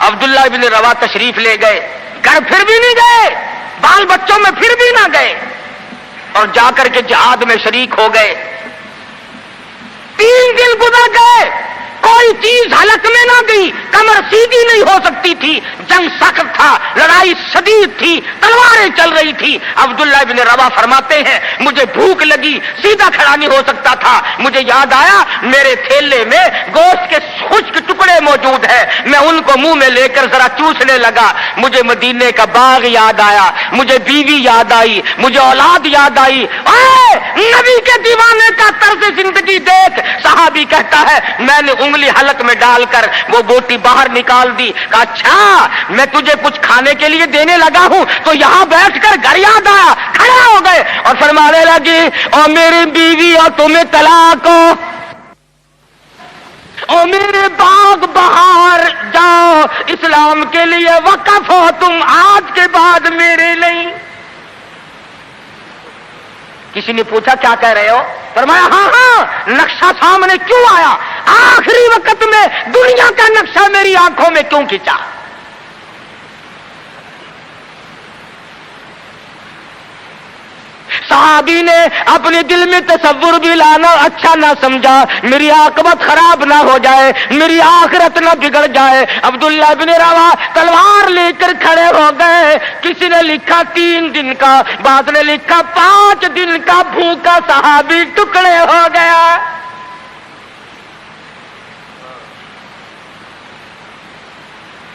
अब्दुल्ला इब्न रवा तशरीफ ले गए, घर फिर भी नहीं गए, बाल बच्चों में फिर भी ना गए और जाकर के जिहाद में शरीक हो गए। 3 दिन गुजर गए, कोई चीज हलक में ना गई, कमर सीधी नहीं हो सकती थी, जंग सख्त था, लड़ाई शदीद थी, तलवारें चल रही थी। अब्दुल्ला इब्न रवा फरमाते हैं मुझे भूख लगी, सीधा खड़ा नहीं हो सकता था। मुझे याद आया मेरे थैले में गोश्त के खुश्क टुकड़े मौजूद है, मैं उनको मुंह में लेकर जरा चूसने लगा। मुझे मदीने का बाग याद आया, मुझे बीवी याद आई, मुझे औलाद याद आई। नबी के दीवाने का तर्ज जिंदगी देख। सहाबी कहता है मैंने उंगली हलक में डालकर वो बोटी बाहर निकाल दी। कहा अच्छा मैं तुझे कुछ खाने के लिए देने लगा हूं तो यहां बैठकर घर याद आया। खड़ा हो गए और फरमाने लगी और मेरी बीवी और तुम्हें तलाक हो, और मेरे बाग बहार जाओ, इस्लाम के लिए वक़्फ़ हो तुम, आज के बाद मेरे नहीं। किसी ने पूछा क्या कह रहे हो? फरमाया हाँ, नक्शा सामने क्यों आया? आखिरी वक्त में दुनिया का नक्शा मेरी आंखों में क्यों खींचा? सहाबी ने अपने दिल में तसव्वुर भी लाना अच्छा ना समझा, मेरी आकबत खराब ना हो जाए, मेरी आखिरत ना बिगड़ जाए। अब्दुल्ला इब्न रवा तलवार लेकर खड़े हो गए। किसी ने लिखा 3 दिन का, बाद ने लिखा 5 दिन का भूखा सहाबी टुकड़े हो गया।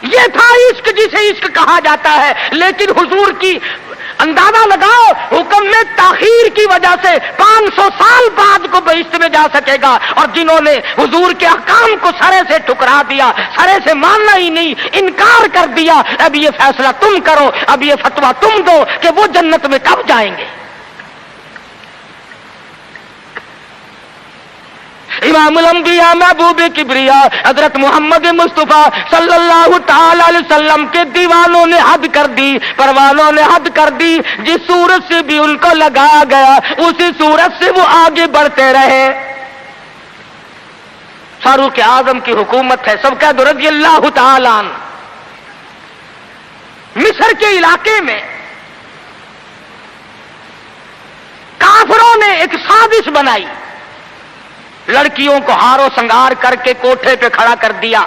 ये था इश्क जिसे इश्क कहा जाता है। लेकिन हुजूर की अंदाजा लगाओ, हुक्म में ताखीर की वजह से 500 साल बाद को बहिश्त में जा सकेगा। और जिन्होंने हुजूर के अहकाम को सरे से ठुकरा दिया, सरे से मानना ही नहीं, इनकार कर दिया, अब ये फैसला तुम करो, अब ये फतवा तुम दो कि वो जन्नत में कब जाएंगे। इमामुल अंबिया महबूब किबरिया हजरत मोहम्मद मुस्तफा सल्लल्लाहु ताला अलैहि वसल्लम के दीवानों ने हद कर दी, परवानों ने हद कर दी। जिस सूरत से भी उनको लगाया गया उसी सूरत से वो आगे बढ़ते रहे। फारूक आजम की हुकूमत है, सबका रज़ियल्लाहु ताला अन्हु। मिस्र के इलाके में काफिरों ने एक साजिश बनाई, लड़कियों को हारो संगार करके कोठे पे खड़ा कर दिया।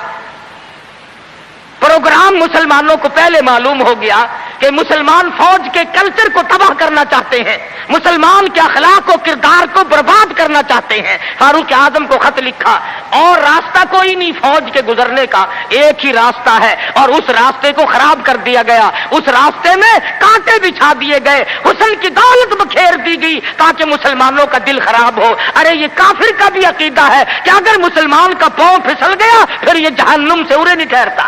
प्रोग्राम मुसलमानों को पहले मालूम हो गया کہ मुसलमान फौज के कल्चर को तबाह करना चाहते हैं, मुसलमान के अखलाक और किरदार को बर्बाद करना चाहते हैं। फारूक आजम को खत लिखा और रास्ता कोई नहीं फौज के गुजरने का, एक ही रास्ता है और उस रास्ते को खराब कर दिया गया। उस रास्ते में कांटे बिछा दिए गए, हुस्न की दौलत बखेर दी गई ताकि मुसलमानों का दिल खराब हो। अरे ये काफिर का भी अकीदा है कि अगर मुसलमान का पांव फिसल गया फिर ये जहन्नुम से उरे नहीं ठहरता।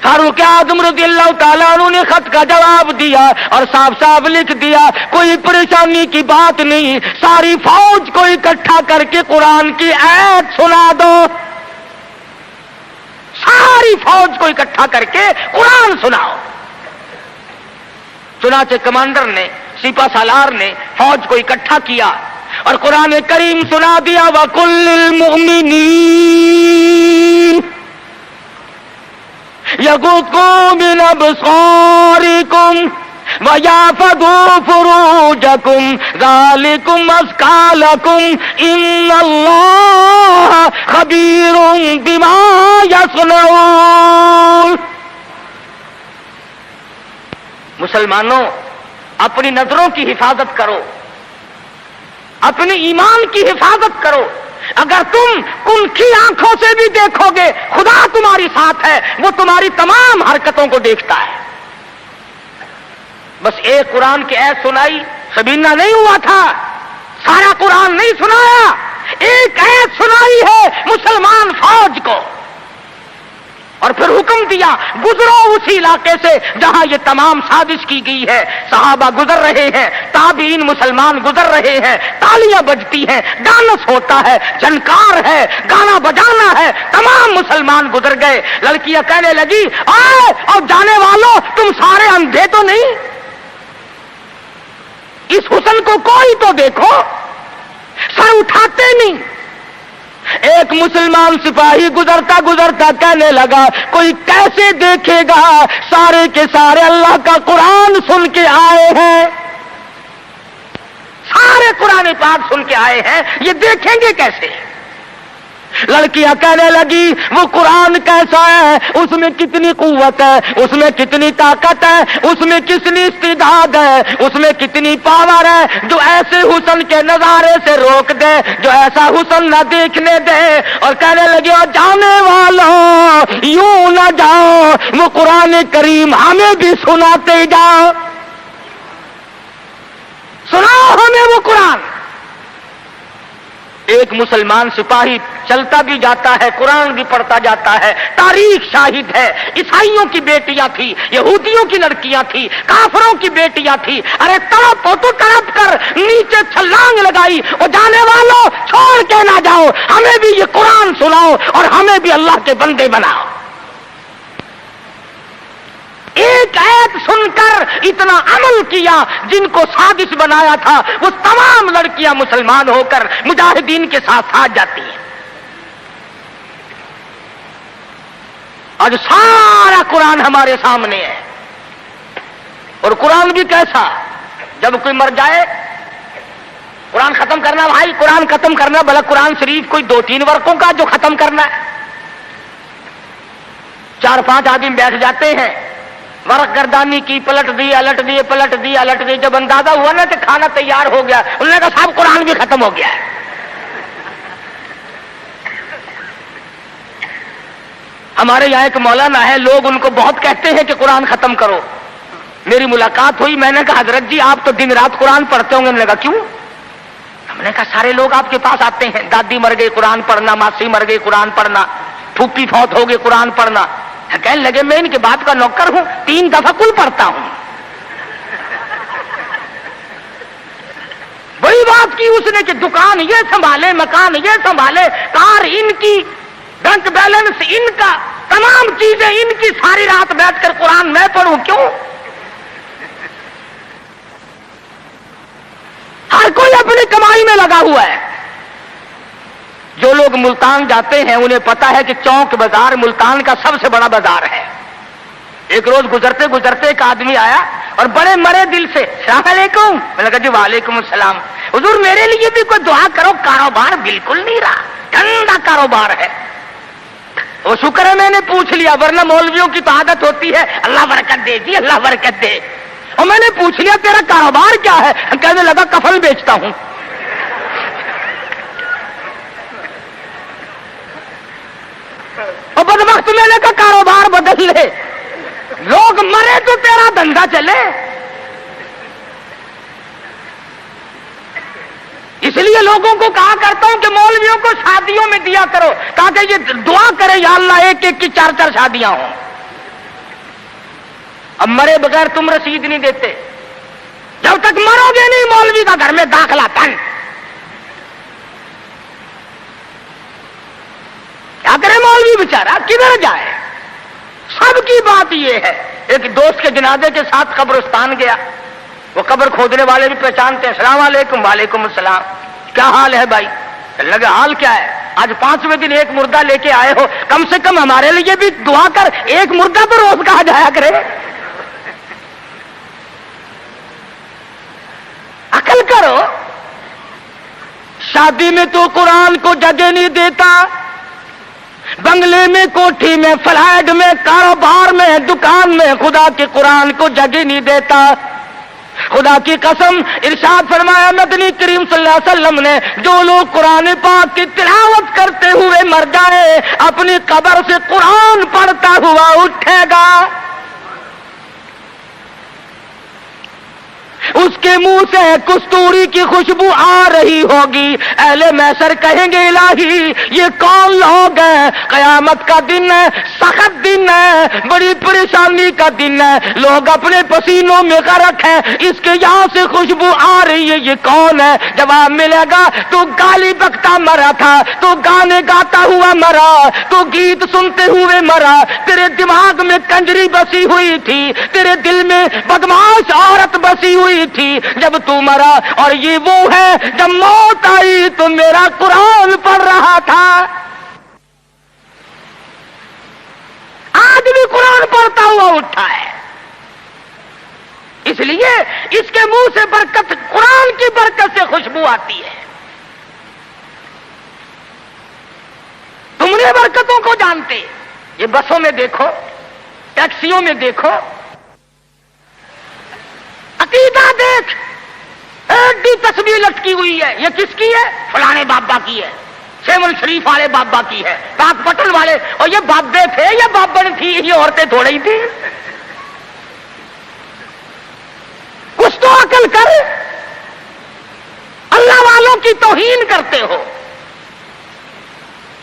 फारूक आजम रज़ियल्लाहु ताला अन्हु ने खत का जवाब दिया और साफ साफ लिख दिया, कोई परेशानी की बात नहीं, सारी फौज को इकट्ठा करके कुरान की आयत सुना दो। सारी फौज को इकट्ठा करके कुरान सुनाओ। चुनाचे कमांडर ने, सिपा सालार ने फौज को इकट्ठा किया और कुरान करीम सुना दिया, वकुल्लिल मुमिनीन यगुद्दू मिन अबसारिकुम वयहफ़ज़ू फ़ुरूजकुम ज़ालिकुम अज़्का लकुम इन्नल्लाह ख़बीरुम बिमा यस्नऊन। मुसलमानों, अपनी नजरों की हिफाजत करो, अपने ईमान की हिफाजत करो। अगर तुम उनकी आंखों से भी देखोगे खुदा तुम्हारी साथ है, वो तुम्हारी तमाम हरकतों को देखता है। बस एक कुरान की आयत सुनाई, सबीना नहीं हुआ था, सारा कुरान नहीं सुनाया, एक आयत सुनाई है मुसलमान फौज को और फिर हुक्म दिया गुजरो उसी इलाके से जहां ये तमाम साजिश की गई है। सहाबा गुजर रहे हैं, ताबीन मुसलमान गुजर रहे हैं, तालियां बजती हैं, डांस होता है, झनकार है, गाना बजाना है, तमाम मुसलमान गुजर गए। लड़कियां कहने लगी, आए और जाने वालों, तुम सारे अंधे तो नहीं, इस हुस्न को कोई तो देखो। सर उठाते नहीं। एक मुसलमान सिपाही गुजरता गुजरता कहने लगा, कोई कैसे देखेगा, सारे के सारे अल्लाह का कुरान सुन के आए हैं, सारे कुरान पाक सुन के आए हैं, ये देखेंगे कैसे। लड़कियां कहने लगी, वो कुरान कैसा है, उसमें कितनी कुव्वत है, उसमें कितनी ताकत है, उसमें कितनी इस्तिदाद है, उसमें कितनी पावर है, जो ऐसे हुस्न के नजारे से रोक दे, जो ऐसा हुस्न न देखने दे। और कहने लगे, और जाने वालों यूं न जाओ, वो कुरान करीम हमें भी सुनाते जाओ, सुनाओ हमें वो कुरान। एक मुसलमान सिपाही चलता भी जाता है, कुरान भी पढ़ता जाता है। तारीख शाहिद है, ईसाइयों की बेटियां थी, यहूदियों की लड़कियां थी, काफरों की बेटियां थी। अरे तड़प तो तड़प कर नीचे छलांग लगाई, और जाने वालों छोड़ के ना जाओ, हमें भी ये कुरान सुनाओ और हमें भी अल्लाह के बंदे बनाओ। एक आयत सुनकर इतना अमल किया, जिनको साजिश बनाया था वो तमाम लड़कियां मुसलमान होकर मुजाहिदीन के साथ साथ जाती हैं। आज सारा कुरान हमारे सामने है। और कुरान भी कैसा, जब कोई मर जाए कुरान खत्म करना, भाई कुरान खत्म करना, भला कुरान शरीफ कोई 2-3 वर्कों का जो खत्म करना है। 4-5 आदमी बैठ जाते हैं, वर्क गर्दानी की, पलट दी अलट दिए, पलट दी अलट दी। जब अंदाजा हुआ ना कि खाना तैयार हो गया, उन्होंने कहा साहब कुरान भी खत्म हो गया है। हमारे यहाँ एक मौलाना है, लोग उनको बहुत कहते हैं कि कुरान खत्म करो। मेरी मुलाकात हुई, मैंने कहा हजरत जी आप तो दिन रात कुरान पढ़ते होंगे। उन्होंने कहा क्यों? हमने कहा सारे लोग आपके पास आते हैं, दादी मर गई कुरान पढ़ना, मासी मर गई कुरान पढ़ना, फूफी फौत हो गई कुरान पढ़ना। कहने लगे मैं इनके बाप का नौकर हूं, 3 दफा कुल पढ़ता हूं। बड़ी बात की उसने कि दुकान ये संभाले, मकान ये संभाले, कार इनकी, बैंक बैलेंस इनका, तमाम चीजें इनकी, सारी रात बैठकर कुरान मैं पढ़ूं क्यों? हर कोई अपनी कमाई में लगा हुआ है। जो लोग मुल्तान जाते हैं उन्हें पता है कि चौक बाजार मुल्तान का सबसे बड़ा बाजार है। एक रोज गुजरते गुजरते एक आदमी आया और बड़े मरे दिल से अस्सलाम वालेकुम। मैंने कहा जी वालेकुम अस्सलाम। हुजूर मेरे लिए भी कोई दुआ करो, कारोबार बिल्कुल नहीं रहा, ठंडा कारोबार है। وہ شکر ہے میں نے پوچھ لیا، ورنہ مولویوں کی تو عادت ہوتی ہے اللہ برکت دے جی اللہ برکت دے، اور میں نے پوچھ لیا تیرا کاروبار کیا ہے، کہنے لگا کفن بیچتا ہوں۔ اور بدبخت میں نے کہا کاروبار بدل لے، لوگ مرے تو تیرا دھندا چلے۔ اس لیے لوگوں کو کہا کرتا ہوں کہ مولویوں کو شادیوں میں دیا کرو تاکہ یہ دعا کرے یا اللہ ایک ایک کی 4 شادیاں ہوں۔ اب مرے بغیر تم رسید نہیں دیتے، جب تک مرو گے نہیں مولوی کا گھر میں داخلہ تن۔ کیا کرے مولوی بیچارہ، کدھر جائے؟ سب کی بات یہ ہے، ایک دوست کے جنازے کے ساتھ قبرستان گیا، وہ قبر کھودنے والے بھی پہچانتے ہیں، السلام علیکم۔ وعلیکم السلام، کیا حال ہے بھائی؟ لگا حال کیا ہے، آج 5ویں دن ایک مردہ لے کے آئے ہو، کم سے کم ہمارے لیے بھی دعا کر، ایک مردہ تو روز کہا جایا کرے۔ عقل کرو، شادی میں تو قرآن کو جگہ نہیں دیتا، بنگلے میں، کوٹھی میں، فلیٹ میں، کاروبار میں، دکان میں خدا کے قرآن کو جگہ نہیں دیتا۔ خدا کی قسم ارشاد فرمایا مدنی کریم صلی اللہ علیہ وسلم نے، جو لوگ قرآن پاک کی تلاوت کرتے ہوئے مر جائے اپنی قبر سے قرآن پڑھتا ہوا اٹھے گا، اس کے منہ سے کستوری کی خوشبو آ رہی ہوگی۔ اہل محشر کہیں گے الہی یہ کون لوگ ہیں؟ قیامت کا دن ہے، سخت دن ہے، بڑی پریشانی کا دن ہے، لوگ اپنے پسینوں میں غرق ہیں، اس کے یہاں سے خوشبو آ رہی ہے، یہ کون ہے؟ جواب ملے گا تو گالی بکتا مرا تھا، تو گانے گاتا ہوا مرا، تو گیت سنتے ہوئے مرا، تیرے دماغ میں کنجری بسی ہوئی تھی، تیرے دل میں بدماش عورت بسی ہوئی تھی جب تو مرا، اور یہ وہ ہے جب موت آئی تو میرا قرآن پڑھ رہا تھا۔ آج بھی قرآن پڑھتا ہوا اٹھا ہے، اس لیے اس کے منہ سے برکت، قرآن کی برکت سے خوشبو آتی ہے۔ تم نے برکتوں کو جانتے، یہ بسوں میں دیکھو، ٹیکسیوں میں دیکھو، عقیدہ دیکھ، ایڈی تصویر لٹکی ہوئی ہے، یہ کس کی ہے؟ فلانے بابا کی ہے، سیون شریف والے بابا کی ہے، پاک پٹن والے، اور یہ بابے تھے یا بابن تھی، یہ عورتیں تھوڑی ہی تھی۔ کچھ تو عقل کر، اللہ والوں کی توہین کرتے ہو۔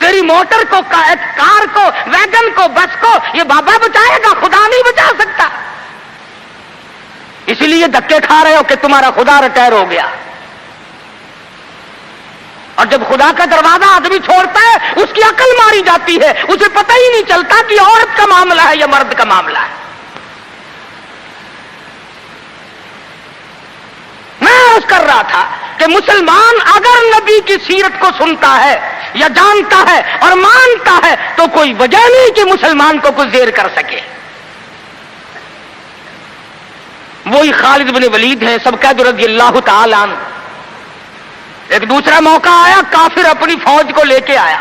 تیری موٹر کو، کار کو، ویگن کو، بس کو یہ بابا بچائے گا، خدا نہیں بچا سکتا، اسی لیے دھکے کھا رہے ہو کہ تمہارا خدا ریٹائر ہو گیا۔ اور جب خدا کا دروازہ آدمی چھوڑتا ہے اس کی عقل ماری جاتی ہے، اسے پتہ ہی نہیں چلتا کہ عورت کا معاملہ ہے یا مرد کا معاملہ ہے۔ میں عرض کر رہا تھا کہ مسلمان اگر نبی کی سیرت کو سنتا ہے یا جانتا ہے اور مانتا ہے تو کوئی وجہ نہیں کہ مسلمان کو کچھ دیر کر سکے۔ وہی خالد بن ولید ہے، سب قید رضی اللہ تعالی عنہ۔ ایک دوسرا موقع آیا، کافر اپنی فوج کو لے کے آیا،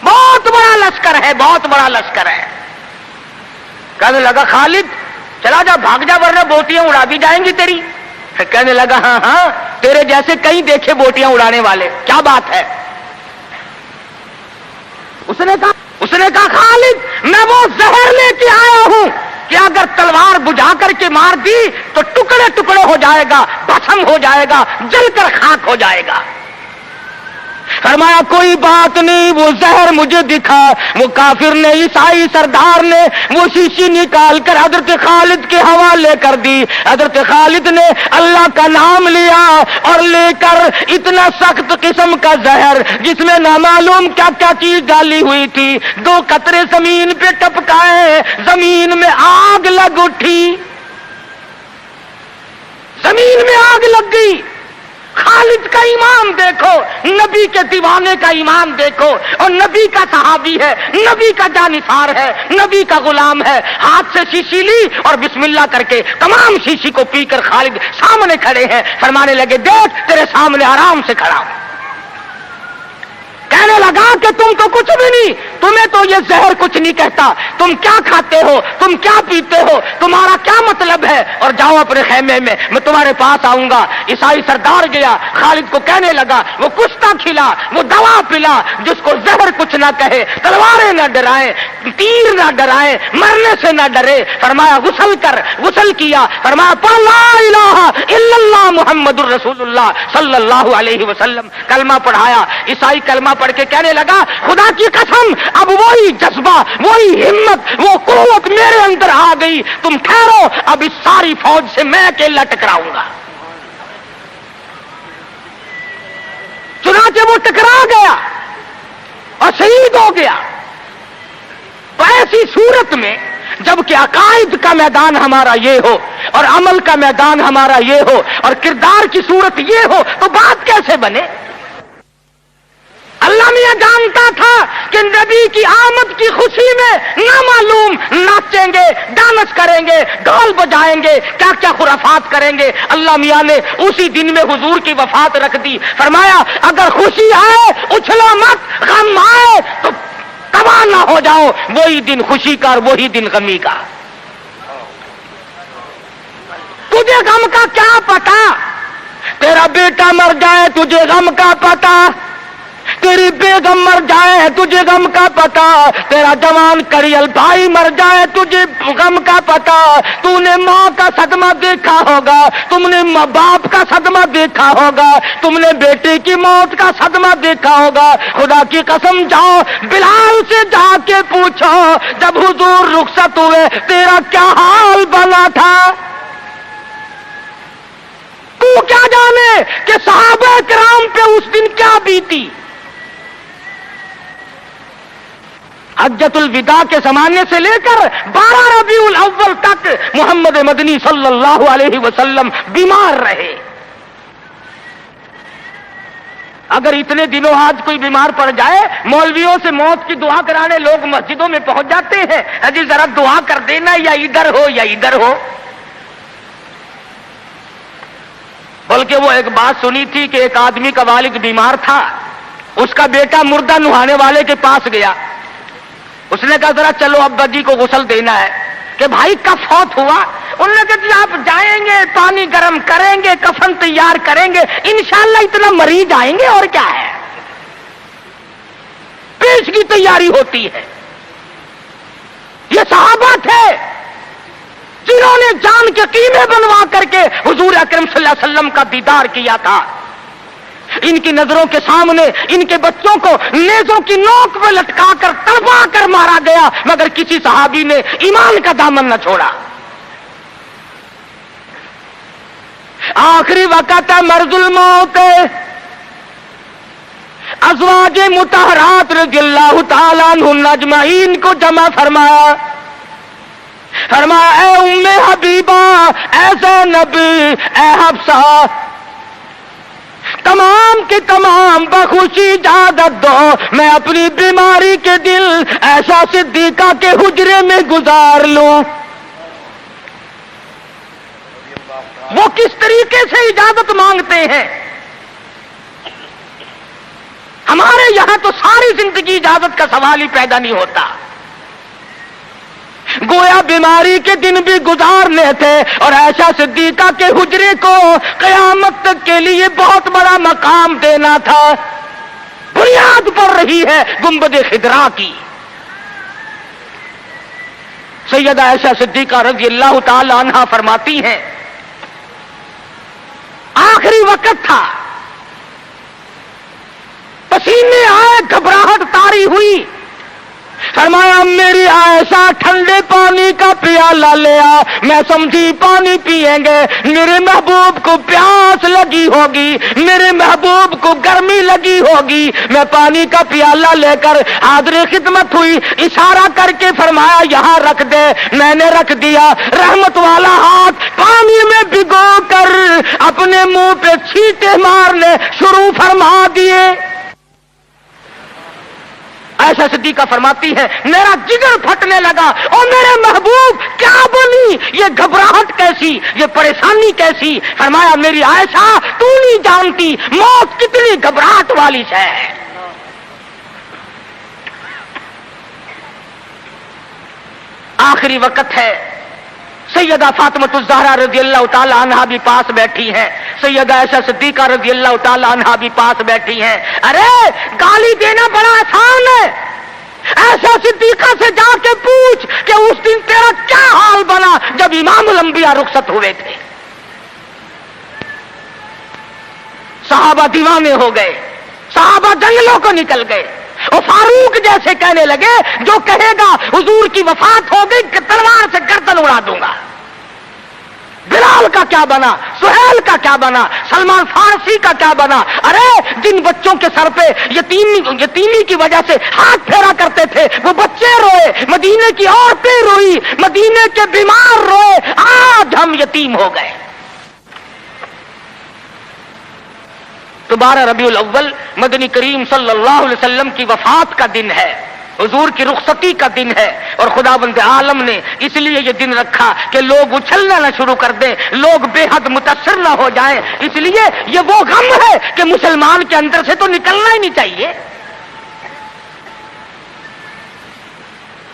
بہت بڑا لشکر ہے، بہت بڑا لشکر ہے۔ کہنے لگا خالد چلا جا، بھاگ جا، ورنہ بوٹیاں اڑا دی جائیں گی تیری۔ کہنے لگا ہاں ہاں، تیرے جیسے کئی دیکھے بوٹیاں اڑانے والے، کیا بات ہے؟ اس نے کہا خالد میں وہ زہر لے کے آیا ہوں کہ اگر تلوار بجھا کر کے مار دی تو ٹکڑے ٹکڑے ہو جائے گا، بھسم ہو جائے گا، جل کر خاک ہو جائے گا۔ فرمایا کوئی بات نہیں، وہ زہر مجھے دکھا۔ وہ کافر نے، عیسائی سردار نے وہ شیشی نکال کر حضرت خالد کے حوالے کر دی۔ حضرت خالد نے اللہ کا نام لیا اور لے کر اتنا سخت قسم کا زہر جس میں نامعلوم کیا کیا چیز ڈالی ہوئی تھی، 2 قطرے زمین پہ ٹپکائے، زمین میں آگ لگ اٹھی، زمین میں آگ لگ گئی۔ خالد کا ایمان دیکھو، نبی کے دیوانے کا ایمان دیکھو، اور نبی کا صحابی ہے، نبی کا جانثار ہے، نبی کا غلام ہے۔ ہاتھ سے شیشی لی اور بسم اللہ کر کے تمام شیشی کو پی کر خالد سامنے کھڑے ہیں، فرمانے لگے دیکھ تیرے سامنے آرام سے کھڑا ہوں۔ کہنے لگا کہ تم تو کچھ بھی نہیں، तुम्हें तो ये जहर कुछ नहीं कहता, तुम क्या खाते हो, तुम क्या पीते हो, तुम्हारा क्या मतलब है, और जाओ अपने खेमे में, मैं तुम्हारे पास आऊंगा। ईसाई सरदार गया, खालिद को कहने लगा, वो कुश्ता खिला, वो दवा पिला, जिसको जहर कुछ ना कहे, तलवारें ना डराए, तीर ना डराए, मरने से ना डरे। फरमाया गुस्ल कर, गुस्ल किया। फरमाया पढ़ ला इलाहा इल्लल्लाह मुहम्मदुर रसूलुल्लाह सल्लल्लाहु अलैहि वसल्लम, कलमा पढ़ाया। ईसाई कलमा पढ़ के कहने लगा, खुदा की कसम, अब वही जज्बा, वही हिम्मत, वो कुव्वत मेरे अंदर आ गई, तुम ठहरो, अब इस सारी फौज से मैं अकेला टकराऊंगा। चुनाचे वो टकरा गया और शहीद हो गया। तो ऐसी सूरत में जबकि अकायद का मैदान हमारा ये हो और अमल का मैदान हमारा ये हो और किरदार की सूरत ये हो, तो बात कैसे बने? अल्लाह मियां जानता था कि नबी की आमद की खुशी में नामालूम नाचेंगे, डांस करेंगे, ढोल बजाएंगे, क्या क्या खुराफात करेंगे। अल्लाह मियां ने उसी दिन में हुजूर की वफात रख दी। फरमाया अगर खुशी आए उछलो मत, गम आए तो तबाह ना हो जाओ, वही दिन खुशी का और वही दिन गमी का। तुझे गम का क्या पता, तेरा बेटा मर जाए तुझे गम का पता, तेरी बेगम मर जाए तुझे गम का पता, तेरा जवान करियल भाई मर जाए तुझे गम का पता। तूने माँ का सदमा देखा होगा, तुमने माँ बाप का सदमा देखा होगा, तुमने बेटे की मौत का सदमा देखा होगा। खुदा की कसम जाओ बिलाल से जाके पूछो, जब हुजूर रुखसत हुए तेरा क्या हाल बना था। तू क्या जाने कि सहाबा किराम पे उस दिन क्या बीती। हज्जतुल विदा के जमाने से लेकर 12 रबीउल अव्वल तक मोहम्मद मदनी सल्लल्लाहु अलैहि वसल्लम बीमार रहे। अगर इतने दिनों आज कोई बीमार पड़ जाए, मौलवियों से मौत की दुआ कराने लोग मस्जिदों में पहुंच जाते हैं, अजी जरा दुआ कर देना, या इधर हो या इधर हो। बल्कि वो एक बात सुनी थी कि एक आदमी का वालिद बीमार था, उसका बेटा मुर्दा नुहाने वाले के पास गया। उसने कहा जरा चलो अब्बा जी को गुस्ल देना है। कि भाई कब फौत हुआ? उन्होंने कहा आप जाएंगे, पानी गर्म करेंगे, कफन तैयार करेंगे, इंशाअल्लाह इतना मरीज आएंगे और क्या है। पेश की तैयारी होती है। ये सहाबा थे जिन्होंने जान के कीमे बनवा करके हुजूर अकरम सल्लल्लाहु अलैहि वसल्लम का दीदार किया था। इनकी नजरों के सामने इनके बच्चों को नेजों की नोक में लटका कर तड़पा कर मारा गया, मगर किसी सहाबी ने ईमान का दामन न छोड़ा। आखिरी वक्त है मर्जुल मौत, अज़वाजे मुतहरात रज़ियल्लाहु ताला अन्हुन अजमईन को जमा फरमाया। फरमाया ऐ उम्मे हबीबा, ऐसे नबी, ऐ हफ्सा, तमाम के तमाम बखुशी इजाजत दो, मैं अपनी बीमारी के दिल ऐसा सिद्दीका के हुजरे में गुजार लूं। वो किस तरीके से इजाजत मांगते हैं। हमारे यहां तो सारी जिंदगी इजाजत का सवाल ही पैदा नहीं होता। गोया बीमारी के दिन भी गुजारने थे और ऐसा सिद्दीका के हुजरे को कयामत तक के लिए बहुत बड़ा मकाम देना था। बुनियाद पड़ रही है गुंबद खिदरा की। सैयदा आयशा सिद्दीका रज़ियल्लाहु ताला अन्हा फरमाती हैं, आखिरी वक्त था, पसीने आए, घबराहट तारी हुई। फरमाया मेरी आयशा ठंडे पानी का प्याला ले आ, मैं समझी पानी पिएंगे, मेरे महबूब को प्यास लगी होगी, मेरे महबूब को गर्मी लगी होगी। मैं पानी का प्याला लेकर हाज़िर खिदमत हुई, इशारा करके फरमाया यहाँ रख दे। मैंने रख दिया। रहमत वाला हाथ पानी में भिगो कर अपने मुंह पे छींटे मारने शुरू फरमा दिए। आयशा सिद्दीका फरमाती है मेरा जिगर फटने लगा, और मेरे महबूब क्या बोली, ये घबराहट कैसी, ये परेशानी कैसी। फरमाया मेरी आयशा तू नहीं जानती मौत कितनी घबराहट वाली है। आखिरी वक्त है। सैयदा फातिमा ज़हरा रज़ी अल्लाह ताला अन्हा भी पास बैठी हैं, सैयदा आयशा सिद्दीका रज़ी अल्लाह ताला अन्हा भी पास बैठी हैं। अरे गाली देना बड़ा आसान है, ऐसा सिद्दीका से जाके पूछ कि उस दिन तेरा क्या हाल बना जब इमामुल अंबिया रुखसत हुए थे। सहाबा दीवाने हो गए, सहाबा जंगलों को निकल गए और फारूक जैसे कहने लगे जो कहेगा हुजूर की वफात हो गई तलवार से गर्दन उड़ा दूंगा। बिलाल का क्या बना, सुहेल का क्या बना, सलमान फारसी का क्या बना। अरे जिन बच्चों के सर पे यतीमी की वजह से हाथ फेरा करते थे वो बच्चे रोए, मदीने की औरतें रोई, मदीने के बीमार रोए, आज हम यतीम हो गए। तो 12 रबीउल अव्वल मदनी करीम सल्लल्लाहु अलैहि वसल्लम की वफात का दिन है, हुजूर की रुखसती का दिन है। और खुदावंद आलम ने इसलिए ये दिन रखा कि लोग उछलना न शुरू कर दें, लोग बेहद मुतासिर न हो जाएं। इसलिए ये वो गम है कि मुसलमान के अंदर से तो निकलना ही नहीं चाहिए।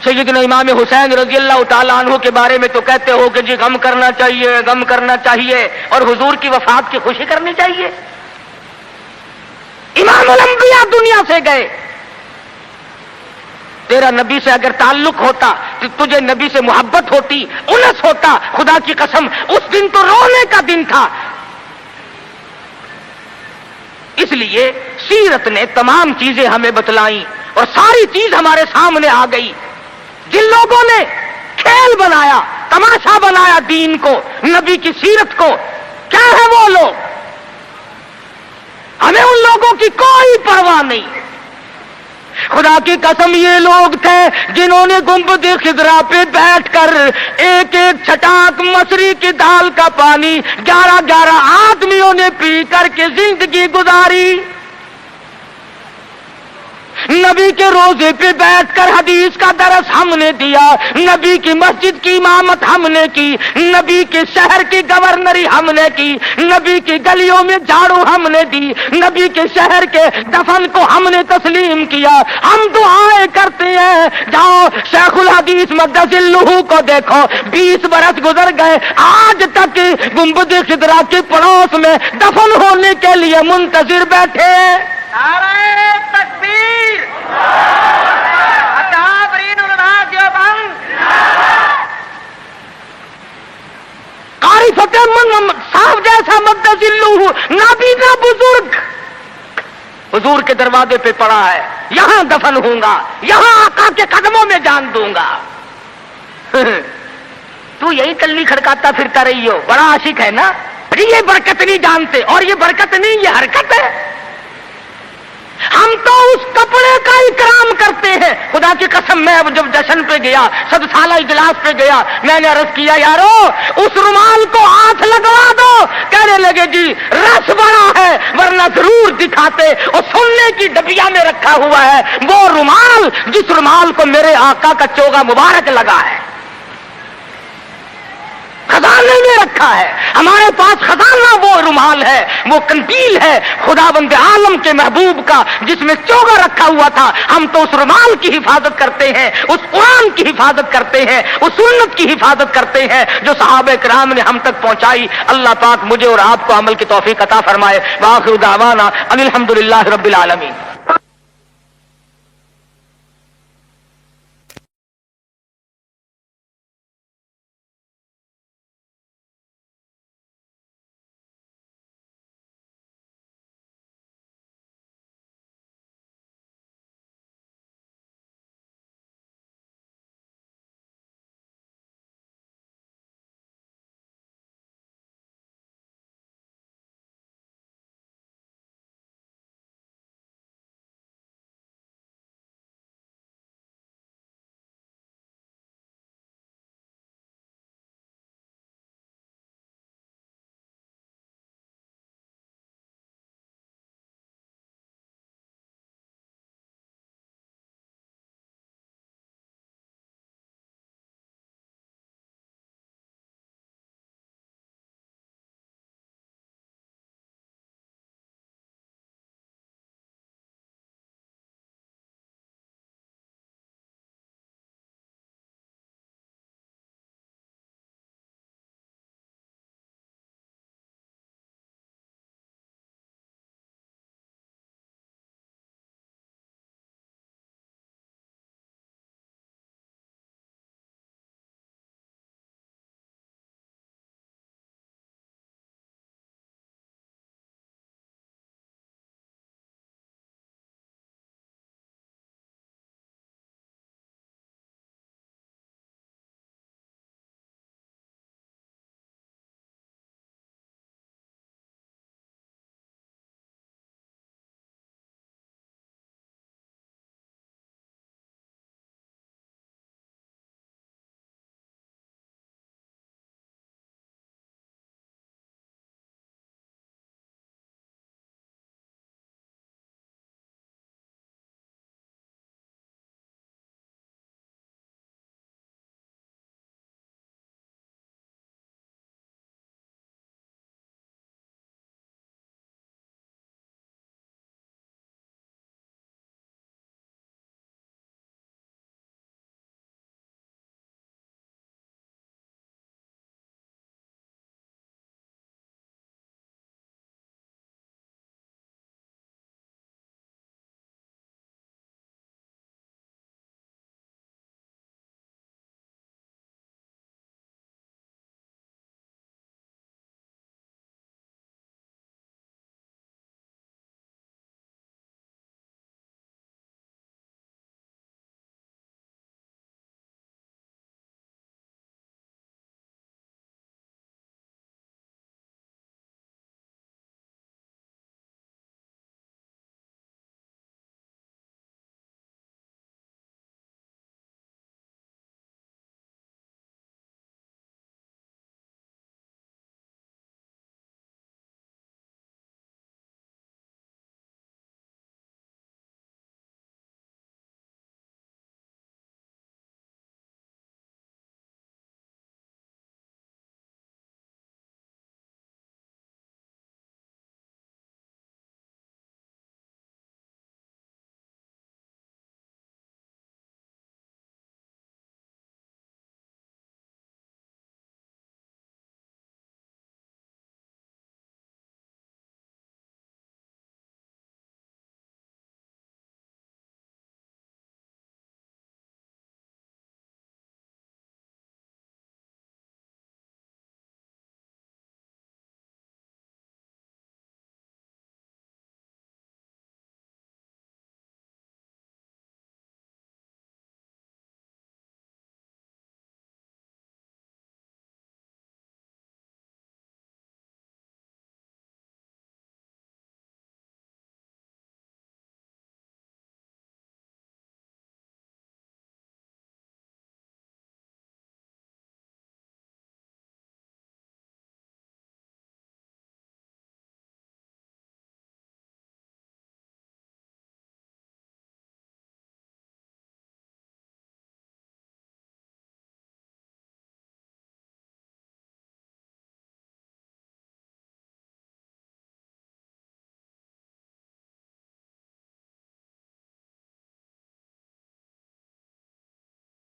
सैयदना इमाम हुसैन रज़ी अल्लाह ताला अन्हु के बारे में तो कहते हो कि जी गम करना चाहिए, गम करना चाहिए, और हुजूर की वफात की खुशी करनी चाहिए। इमामुल अंबिया दुनिया से गए, तेरा नबी से अगर ताल्लुक होता तो तुझे नबी से मोहब्बत होती, उनस होता, खुदा की कसम उस दिन तो रोने का दिन था। इसलिए सीरत ने तमाम चीजें हमें बतलाई और सारी चीज हमारे सामने आ गई। जिन लोगों ने खेल बनाया, तमाशा बनाया दीन को, नबी की सीरत को, क्या है वो लोग? हमें उन लोगों की कोई परवाह नहीं। खुदा की कसम ये लोग थे जिन्होंने गुंबद खिदरा पे बैठकर एक एक छटाक मछली की दाल का पानी 11-11 आदमियों ने पी करके जिंदगी गुजारी। नबी के रोजे पे बैठकर हदीस का दरस हमने दिया, नबी की मस्जिद की इमामत हमने की, नबी के शहर की गवर्नरी हमने की, नबी की गलियों में झाड़ू हमने दी, नबी के शहर के दफन को हमने तस्लीम किया। हम दुआएं करते हैं। जाओ शेखुल हदीस मक़दसिल्लुहु को देखो, 20 बरस गुजर गए, आज तक गुंबद खिदरा के पड़ोस में दफन होने के लिए मुंतजिर बैठे हैं। नारे तकबीर, अकाबरीनुल उलमा देवबंद, कारी फतेह मंद साहब जैसा मक़दसिल्लुहु नाबीना बुजुर्ग हुजूर के दरवाजे पे पड़ा है, यहां दफन होऊंगा, यहां आका के कदमों में जान दूंगा। तू यही कल्ली खड़काता फिरता रही हो, बड़ा आशिक है ना। ये बरकत नहीं जानते, और ये बरकत नहीं, ये हरकत है। हम तो उस कपड़े का इकराम करते हैं। खुदा की कसम, मैं जब जश्न पे गया, 100 साला इजलास पे गया, मैंने अर्ज किया यारो उस रुमाल को हाथ लगवा दो। कहने लगे जी रस बड़ा है, वरना जरूर दिखाते, और सुनने की डबिया में रखा हुआ है वो रुमाल जिस रुमाल को मेरे आका का चोगा मुबारक लगा है, खजाने में रखा है। हमारे पास खजाना वो रुमाल है, वो कंदील है खुदावंद आलम के महबूब का, जिसमें चोगा रखा हुआ था। हम तो उस रुमाल की हिफाजत करते हैं, उस कुरान की हिफाजत करते हैं, उस सुन्नत की हिफाजत करते हैं जो सहाबा किराम ने हम तक पहुंचाई। अल्लाह पाक मुझे और आपको अमल की तौफीक अता फरमाए। वाखिर दावाना अनिल हम्दुलिल्लाहि रब्बिल आलमीन।